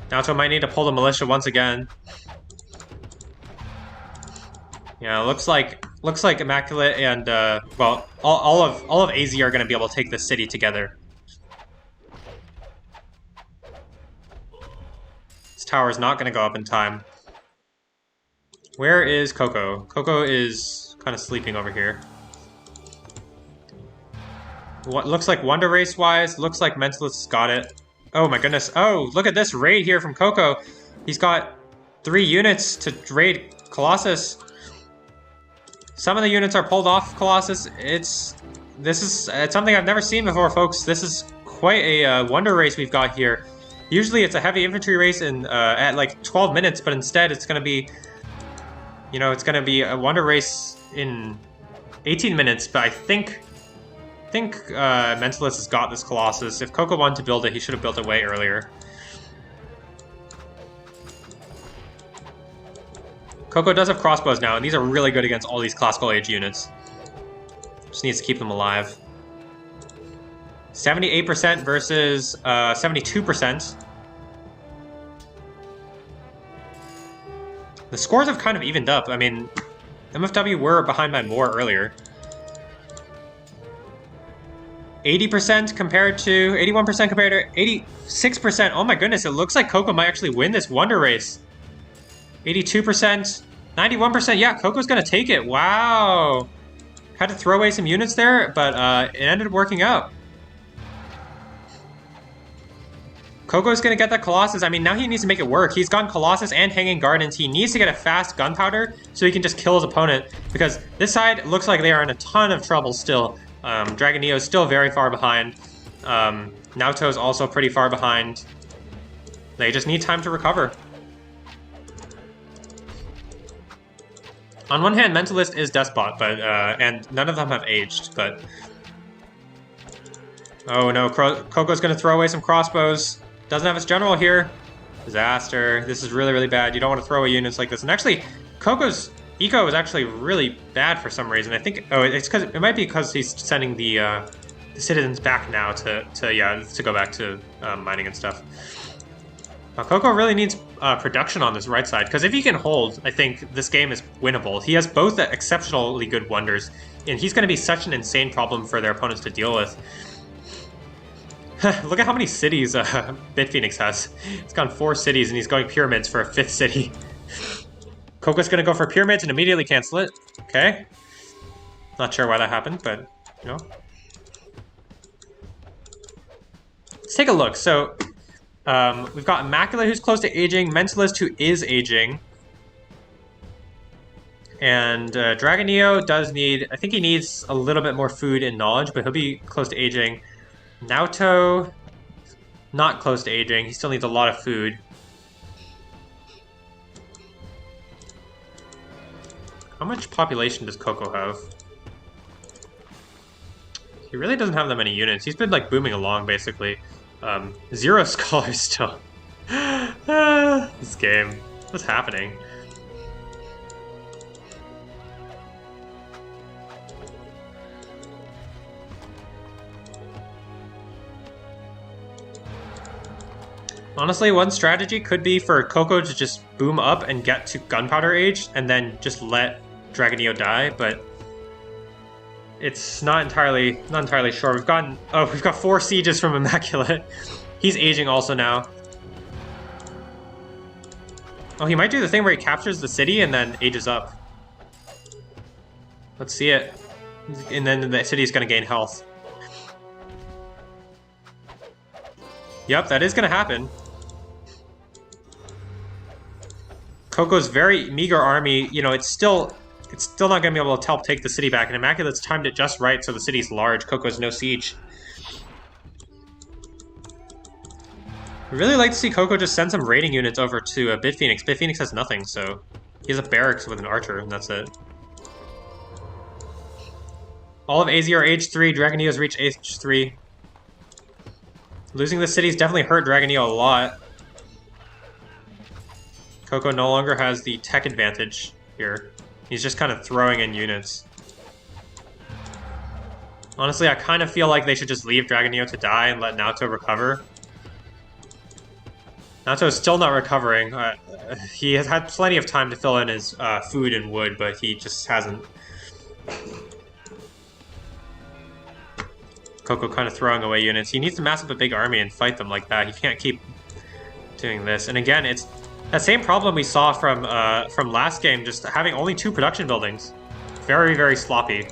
Naoto might need to pull the militia once again. Yeah, looks like Immaculate and well, all of AZ are going to be able to take this city together. This tower is not going to go up in time. Where is Coco? Coco is kind of sleeping over here. What looks like Wonder Race wise, looks like Mentalist's got it. Oh my goodness. Oh, look at this raid here from Coco. He's got 3 units to raid Colossus. Some of the units are pulled off Colossus. It's something I've never seen before, folks. This is quite a wonder race we've got here. Usually it's a heavy infantry race at like 12 minutes, but instead it's going to be, you know, it's going to be a wonder race in 18 minutes. But I think Mentalist has got this Colossus. If Coco wanted to build it, he should have built it way earlier. Coco does have crossbows now, and these are really good against all these classical age units. Just needs to keep them alive. 78% versus 72%. The scores have kind of evened up. I mean, MFW were behind by more earlier. 80% compared to 81% compared to 86%. Oh my goodness, it looks like Coco might actually win this wonder race. 82%, 91%. Yeah, Coco's gonna take it. Wow. Had to throw away some units there, but it ended up working out. Coco's gonna get that Colossus. I mean, now he needs to make it work. He's gotten Colossus and Hanging Gardens. He needs to get a fast gunpowder so he can just kill his opponent, because this side looks like they are in a ton of trouble still. Dragon Neo is still very far behind. Naoto's also pretty far behind. They just need time to recover. On one hand, Mentalist is Despot, but and none of them have aged, but... Oh no, Coco's gonna throw away some crossbows. Doesn't have his general here. Disaster. This is really, really bad. You don't want to throw away units like this. And actually, Coco's eco is actually really bad for some reason. I think, oh, it's because it might be because he's sending the citizens back now to go back to mining and stuff. Coco really needs production on this right side, because if he can hold, I think this game is winnable. He has both exceptionally good wonders, and he's going to be such an insane problem for their opponents to deal with. Look at how many cities Bitphoenix has. He's gone 4 cities, and he's going pyramids for a 5th city. Coco's going to go for pyramids and immediately cancel it. Okay. Not sure why that happened, but, you know. Let's take a look. So, we've got Immaculate, who's close to aging, Mentalist, who is aging. And Dragon Neo does need, I think he needs a little bit more food and knowledge, but he'll be close to aging. Naoto, not close to aging. He still needs a lot of food. How much population does Coco have? He really doesn't have that many units. He's been like booming along basically. 0 scholars still. This game. What's happening? Honestly, one strategy could be for Coco to just boom up and get to gunpowder age and then just let Dragon Neo die, but it's not entirely sure. We've got 4 sieges from Immaculate. He's aging also now. Oh, he might do the thing where he captures the city and then ages up. Let's see it. And then the city's gonna gain health. Yep, that is gonna happen. Coco's very meager army, you know, it's still not gonna be able to help take the city back, and Immaculate's timed it just right so the city's large. Coco's no siege. I'd really like to see Coco just send some raiding units over to Bitphoenix. Bitphoenix has nothing, so he has a barracks with an archer, and that's it. All of AZ are age 3, Dragon Neo's reached age 3. Losing the city's definitely hurt Dragon Neo a lot. Coco no longer has the tech advantage here. He's just kind of throwing in units. Honestly, I kind of feel like they should just leave Dragon Neo to die and let Naoto recover. Naoto is still not recovering. He has had plenty of time to fill in his food and wood, but he just hasn't. Coco kind of throwing away units. He needs to mass up a big army and fight them like that. He can't keep doing this. And again, it's that same problem we saw from last game, just having only 2 production buildings. Very, very sloppy.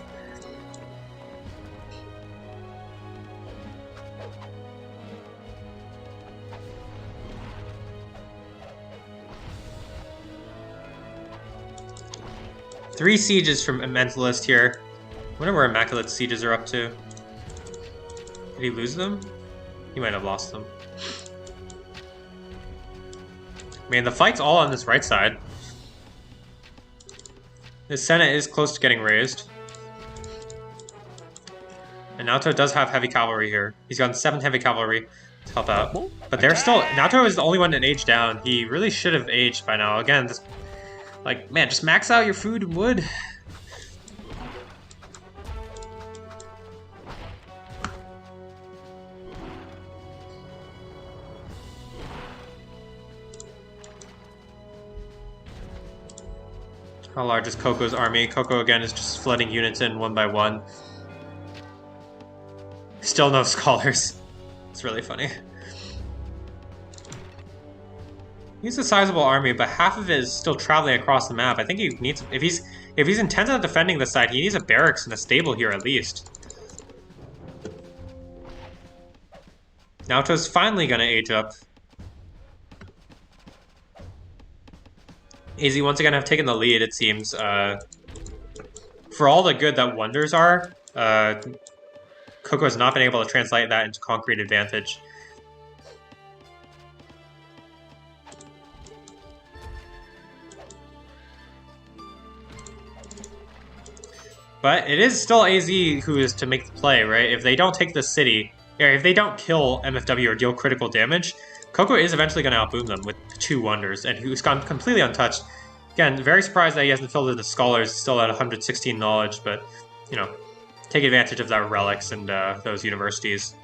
3 sieges from Mentalist here. I wonder where Immaculate's sieges are up to. Did he lose them? He might have lost them. I mean, the fight's all on this right side. His Senate is close to getting raised. And Naoto does have heavy cavalry here. He's gotten 7 heavy cavalry to help out. But they're still... Naoto is the only one that aged down. He really should have aged by now. Again, this, like, man, just max out your food and wood. How large is Coco's army? Coco, again, is just flooding units in one by one. Still no scholars. It's really funny. He's a sizable army, but half of it is still traveling across the map. I think he needs... If he's intent on defending this side, he needs a barracks and a stable here at least. Naoto's finally gonna age up. AZ once again have taken the lead, it seems. For all the good that wonders are, Coco has not been able to translate that into concrete advantage. But it is still AZ who is to make the play, right? If they don't take the city, or if they don't kill MFW or deal critical damage, Coco is eventually going to outboom them with 2 wonders, and who's gone completely untouched. Again, very surprised that he hasn't filled in the scholars, still at 116 knowledge, but, you know, take advantage of that relics and those universities.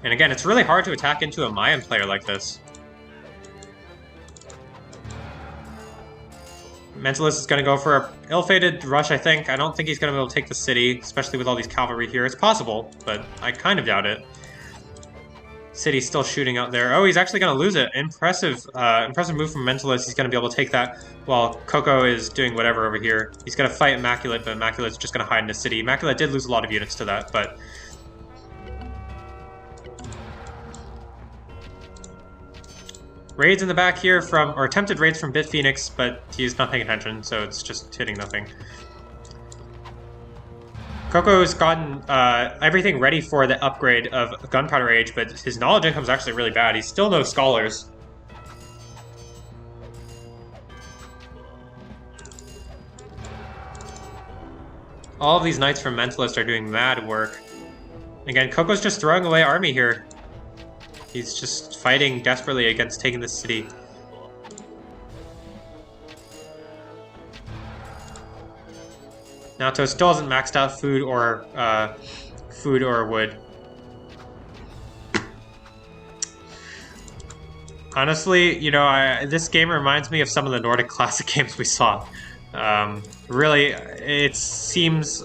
And again, it's really hard to attack into a Mayan player like this. Mentalist is going to go for an ill-fated rush, I think. I don't think he's going to be able to take the city, especially with all these cavalry here. It's possible, but I kind of doubt it. City's still shooting out there. Oh, he's actually going to lose it. Impressive move from Mentalist. He's going to be able to take that while Coco is doing whatever over here. He's going to fight Immaculate, but Immaculate's just going to hide in the city. Immaculate did lose a lot of units to that, but... Raids in the back here from, or attempted raids from Bit Phoenix, but he's not paying attention, so it's just hitting nothing. Coco's gotten everything ready for the upgrade of Gunpowder Age, but his knowledge income is actually really bad. He's still no scholars. All of these knights from Mentalist are doing mad work. Again, Coco's just throwing away army here. He's just fighting desperately against taking the city. Naoto still hasn't maxed out food or wood. Honestly, you know, this game reminds me of some of the Nordic Classic games we saw. Really, it seems,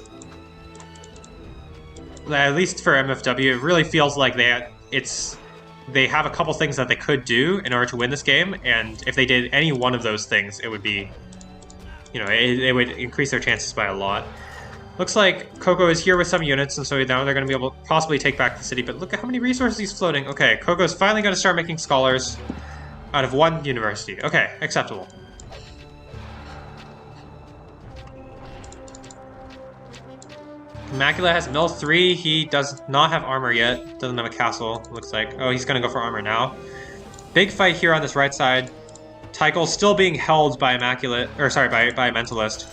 at least for MFW, it really feels like they have a couple things that they could do in order to win this game, and if they did any one of those things, it would be, you know, it would increase their chances by a lot. Looks like Coco is here with some units, and so now they're going to be able to possibly take back the city, but look at how many resources he's floating. Okay, Coco's finally going to start making scholars out of 1 university. Okay, acceptable. Immaculate has mill 3. He does not have armor yet. Doesn't have a castle, looks like. Oh, he's going to go for armor now. Big fight here on this right side. Tycho still being held by Immaculate, or sorry, by Mentalist.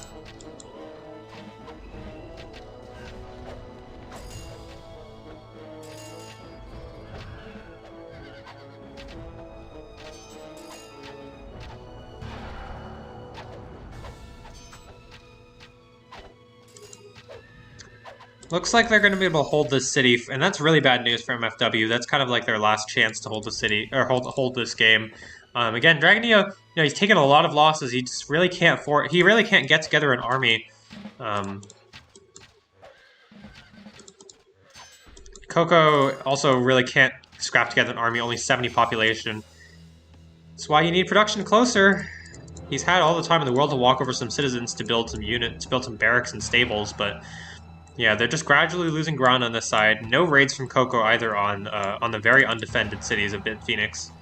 Looks like they're going to be able to hold this city, and that's really bad news for MFW. That's kind of like their last chance to hold the city, or hold this game. Again, Dragonio, you know, he's taken a lot of losses. He just really can't he really can't get together an army. Coco also really can't scrap together an army. Only 70 population. That's why you need production closer. He's had all the time in the world to walk over some citizens to build some units, to build some barracks and stables, but Yeah, they're just gradually losing ground on this side. No raids from Coco either on the very undefended cities of Bit Phoenix.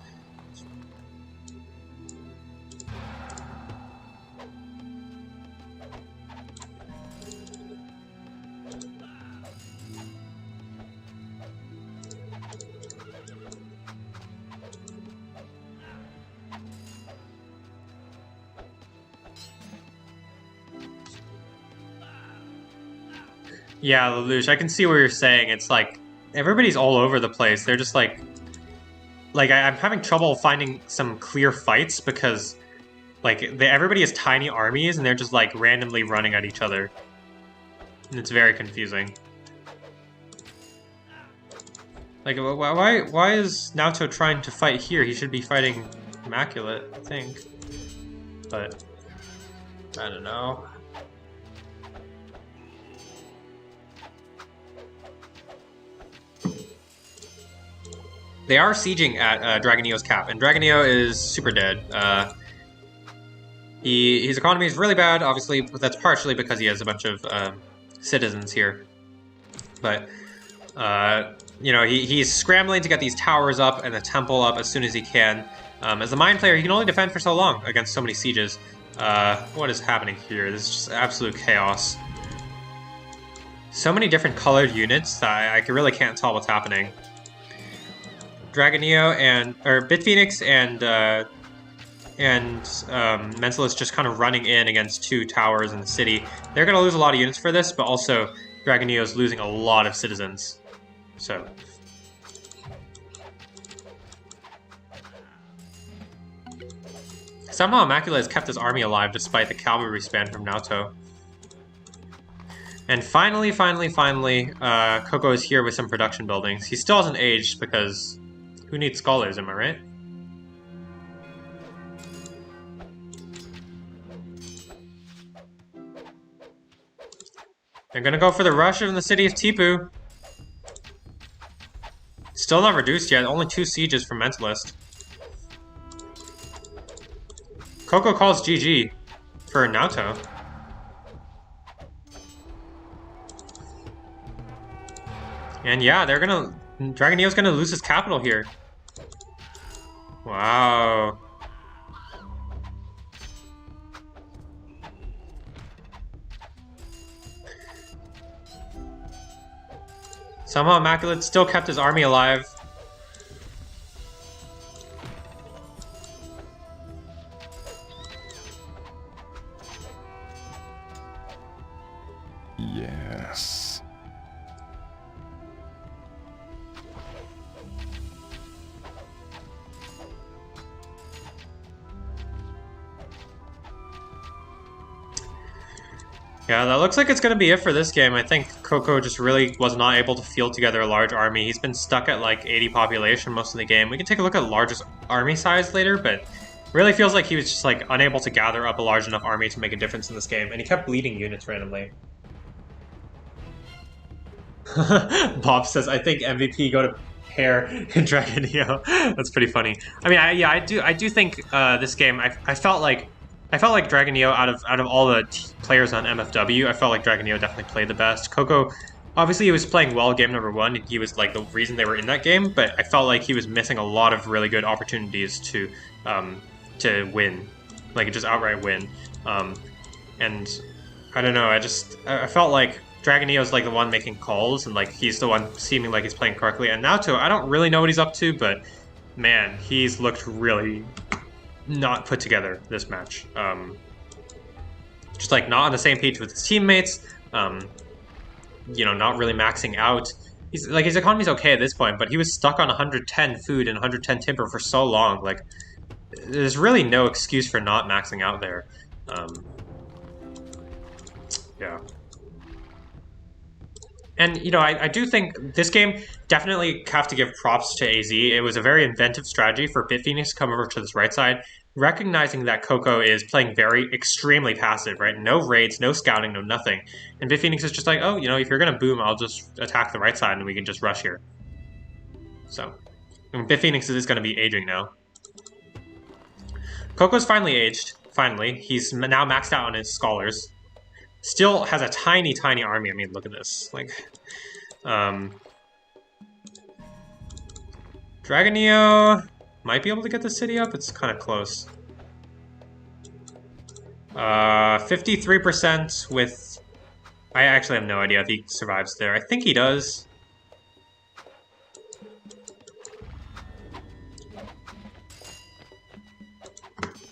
Yeah, Lelouch, I can see what you're saying. It's like everybody's all over the place. They're just like I'm having trouble finding some clear fights because like everybody has tiny armies and they're just like randomly running at each other. And it's very confusing. Like why is Naoto trying to fight here? He should be fighting Immaculate, I think. But I don't know. They are sieging at Dragoneo's cap, and Dragoneo is super dead. His economy is really bad, obviously, but that's partially because he has a bunch of citizens here. But, you know, he's scrambling to get these towers up and the temple up as soon as he can. As a mine player, he can only defend for so long against so many sieges. What is happening here? This is just absolute chaos. So many different colored units that I really can't tell what's happening. Dragoneo Bit Phoenix and Mentalist just kind of running in against two towers in the city. They're going to lose a lot of units for this, but also Dragoneo's losing a lot of citizens. So somehow Immaculate has kept his army alive despite the cavalry span from Naoto. And finally, Coco is here with some production buildings. He still hasn't aged because who needs scholars, am I right? They're gonna go for the rush in the city of Tipu. Still not reduced yet, only 2 sieges from Mentalist. Coco calls GG for Naoto. And yeah, Dragoneo's gonna lose his capital here. Wow. Somehow Immaculate still kept his army alive. Yes. Yeah, that looks like it's going to be it for this game. I think Coco just really was not able to field together a large army. He's been stuck at like 80 population most of the game. We can take a look at largest army size later, but it really feels like he was just like unable to gather up a large enough army to make a difference in this game, and he kept bleeding units randomly. Bob says, I think MVP go to pair in Dragoneo. That's pretty funny. I mean, I do think this game, I felt like Dragoneo out of all the players on MFW, I felt like Dragoneo definitely played the best. Coco, obviously he was playing well game number 1. He was like the reason they were in that game, but I felt like he was missing a lot of really good opportunities to win, like just outright win. And I don't know, I felt like Dragoneo's like the one making calls, and like he's the one seeming like he's playing correctly. And Naoto, I don't really know what he's up to, but man, he's looked really not put together this match. Just like not on the same page with his teammates. You know, not really maxing out. He's like, his economy's okay at this point, but he was stuck on 110 food and 110 timber for so long. Like, there's really no excuse for not maxing out there. Yeah. And, you know, I do think this game definitely have to give props to AZ. It was a very inventive strategy for Bit Phoenix to come over to this right side, recognizing that Coco is playing extremely passive, right? No raids, no scouting, no nothing. And Bit Phoenix is just like, oh, you know, if you're going to boom, I'll just attack the right side and we can just rush here. So, I mean, Bit Phoenix is going to be aging now. Coco's finally aged, finally. He's now maxed out on his scholars. Still has a tiny, tiny army. I mean, look at this. Like, Dragonio might be able to get the city up. It's kind of close. 53% with... I actually have no idea if he survives there. I think he does.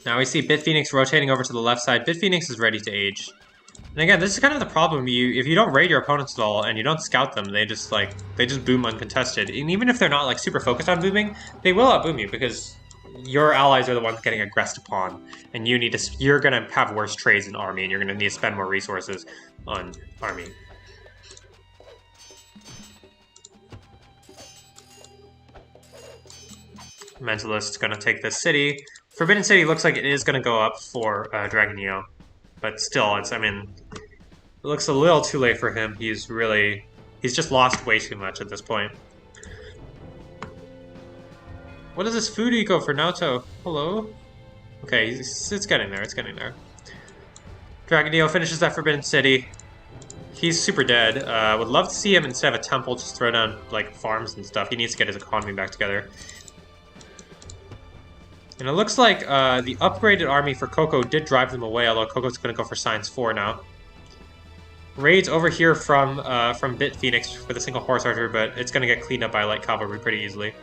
Now we see Bitphoenix rotating over to the left side. Bitphoenix is ready to age. And again, this is kind of the problem. If you don't raid your opponents at all and you don't scout them, they just boom uncontested. And even if they're not like super focused on booming, they will outboom you because your allies are the ones getting aggressed upon, and you're gonna have worse trades in army, and you're gonna need to spend more resources on army. Mentalist gonna take this city. Forbidden City looks like it is gonna go up for Dragonio, but still, it looks a little too late for him. He's just lost way too much at this point. What is this food eco for Naoto? Hello? Okay, it's getting there, it's getting there. Dragonio finishes that Forbidden City. He's super dead. Would love to see him, instead of a temple, just throw down like farms and stuff. He needs to get his economy back together. And it looks like the upgraded army for Coco did drive them away, although Coco's going to go for Science 4 now. Raids over here from Bitphoenix with a single horse archer, but it's going to get cleaned up by light cavalry pretty easily.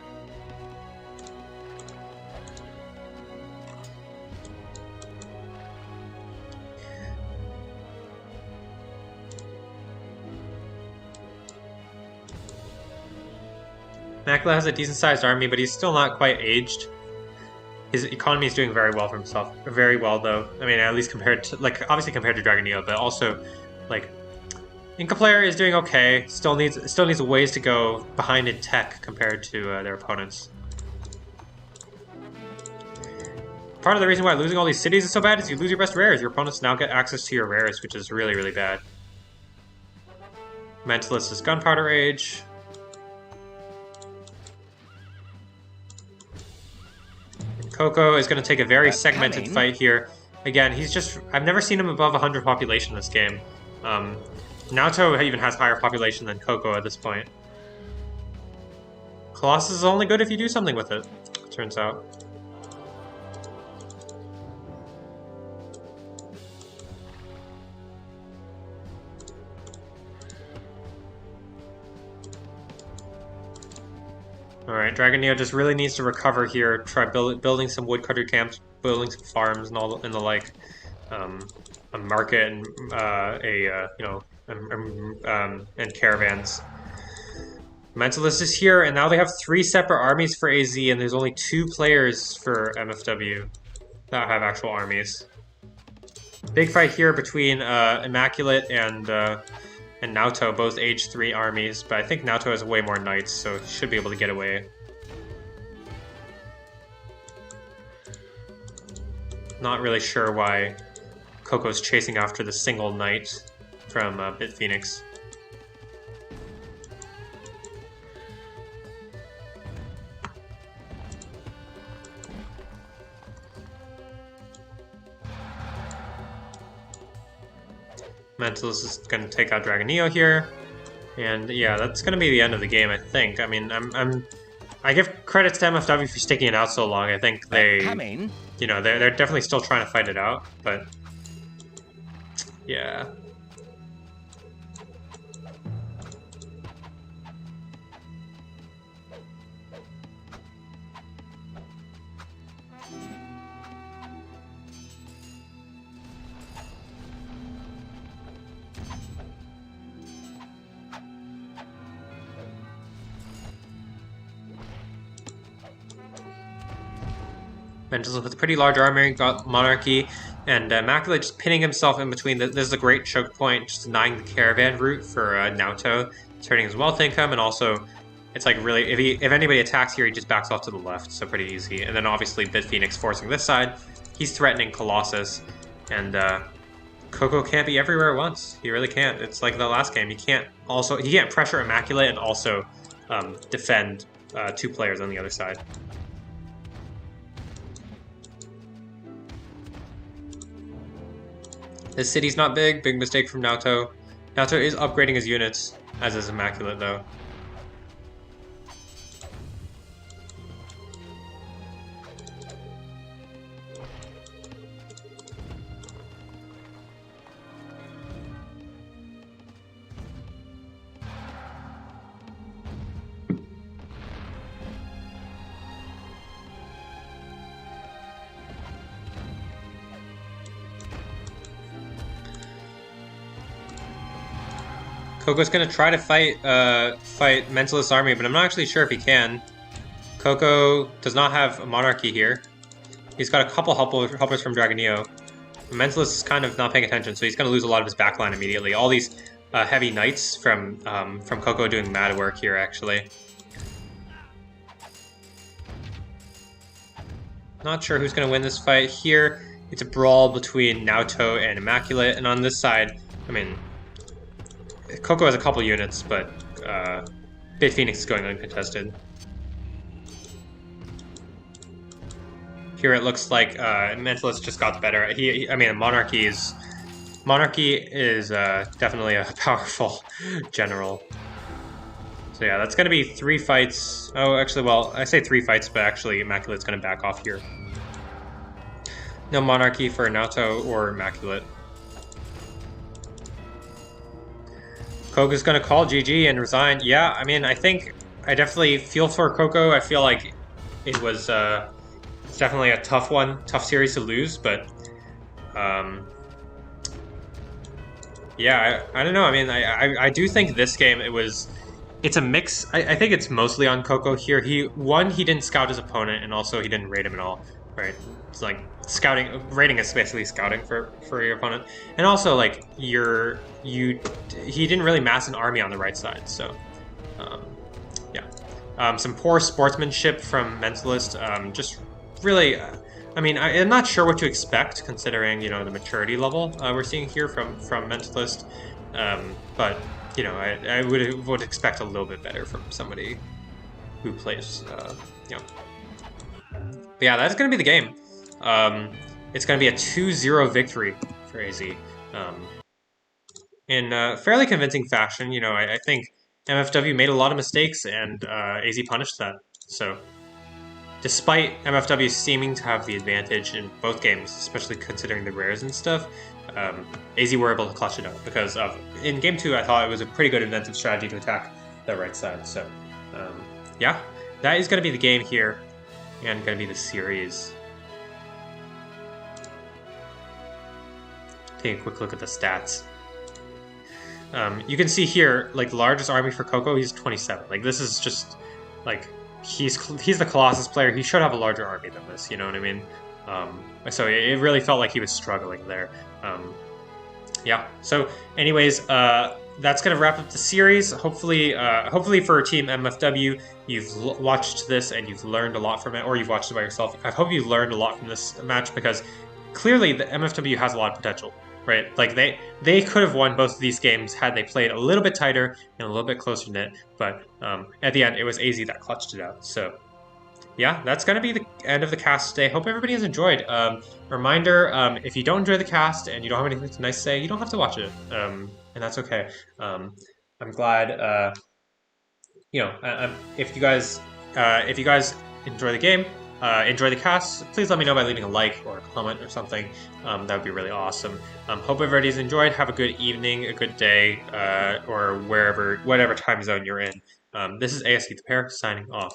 Makla has a decent-sized army, but he's still not quite aged. His economy is doing very well for himself. Very well, though. I mean, at least compared to, like, obviously compared to Dragonio, but also, like, Inca player is doing okay. Still needs a ways to go behind in tech compared to their opponents. Part of the reason why losing all these cities is so bad is you lose your best rares. Your opponents now get access to your rares, which is really, really bad. Mentalist is Gunpowder Age. Coco is going to take a very segmented fight here. Again, I've never seen him above 100 population in this game. Naoto even has higher population than Coco at this point. Colossus is only good if you do something with it, turns out. Alright, Dragonio just really needs to recover here, try building some woodcutter camps, building some farms and all and the like, a market and and caravans. Mentalist is here, and now they have 3 separate armies for AZ, and there's only 2 players for MFW that have actual armies. Big fight here between Immaculate and Naoto, both age 3 armies, but I think Naoto has way more knights, so he should be able to get away. Not really sure why Coco's chasing after the single knight from Bitphoenix. Mentalist is going to take out Dragonio here, and yeah, that's going to be the end of the game, I think. I mean, I give credits to MFW for sticking it out so long. I think they're definitely still trying to fight it out, but yeah. Mentalist with a pretty large army, got Monarchy, and Immaculate just pinning himself in between. This is a great choke point, just denying the caravan route for Naoto. It's hurting his wealth income, and also, it's like really, if anybody attacks here, he just backs off to the left, so pretty easy. And then obviously Bitphoenix forcing this side. He's threatening Colossus, and Coco can't be everywhere at once. He really can't. It's like the last game. He can't pressure Immaculate and also defend 2 players on the other side. This city's not big. Big mistake from Naoto. Naoto is upgrading his units, as is Immaculate, though. Coco's gonna try to fight Mentalist Army, but I'm not actually sure if he can. Coco does not have a Monarchy here. He's got a couple helpers from Dragonio. Mentalist is kind of not paying attention, so he's gonna lose a lot of his backline immediately. All these heavy knights from Coco doing mad work here, actually. Not sure who's gonna win this fight here. It's a brawl between Naoto and Immaculate, and on this side, I mean, Coco has a couple units, but Big Phoenix is going uncontested. Here it looks like Mentalist just got better. I mean, Monarchy is definitely a powerful general. So yeah, that's going to be 3 fights. Oh, actually, well, I say 3 fights, but actually Immaculate's going to back off here. No Monarchy for Naoto or Immaculate. Coco's gonna call GG and resign. Yeah, I mean, I think I definitely feel for Coco. I feel like it was it's definitely a tough series to lose, but yeah, I don't know. I mean, I do think this game it's a mix. I think it's mostly on Coco here. He didn't scout his opponent, and also he didn't raid him at all, right? It's like raiding is basically scouting for your opponent, and also like he didn't really mass an army on the right side, so yeah. Some poor sportsmanship from Mentalist. Just really, I mean, I'm not sure what to expect considering the maturity level we're seeing here from Mentalist, but I would expect a little bit better from somebody who plays But yeah, that's gonna be the game. It's going to be a 2-0 victory for AZ. In fairly convincing fashion. I think MFW made a lot of mistakes, and AZ punished that. So, despite MFW seeming to have the advantage in both games, especially considering the rares and stuff, AZ were able to clutch it out because in Game 2, I thought it was a pretty good inventive strategy to attack the right side. So, yeah, that is going to be the game here, and going to be the series. Take a quick look at the stats. You can see here, like, the largest army for Coco, he's 27. Like, this is just, like, he's the Colossus player. He should have a larger army than this, you know what I mean? So it really felt like he was struggling there. Yeah, so anyways, that's going to wrap up the series. Hopefully for Team MFW, you've watched this and you've learned a lot from it, or you've watched it by yourself. I hope you learned a lot from this match, because clearly the MFW has a lot of potential. Right, like they could have won both of these games had they played a little bit tighter and a little bit closer knit, but at the end it was AZ that clutched it out. So yeah, that's gonna be the end of the cast today. Hope everybody has enjoyed. Reminder: if you don't enjoy the cast and you don't have anything nice to say, you don't have to watch it, and that's okay. I'm glad. If you guys enjoy the game. Enjoy the cast, please let me know by leaving a like or a comment or something. That would be really awesome. Hope everybody's enjoyed. Have a good evening, a good day, or whatever time zone you're in. This is ASC The Pair signing off.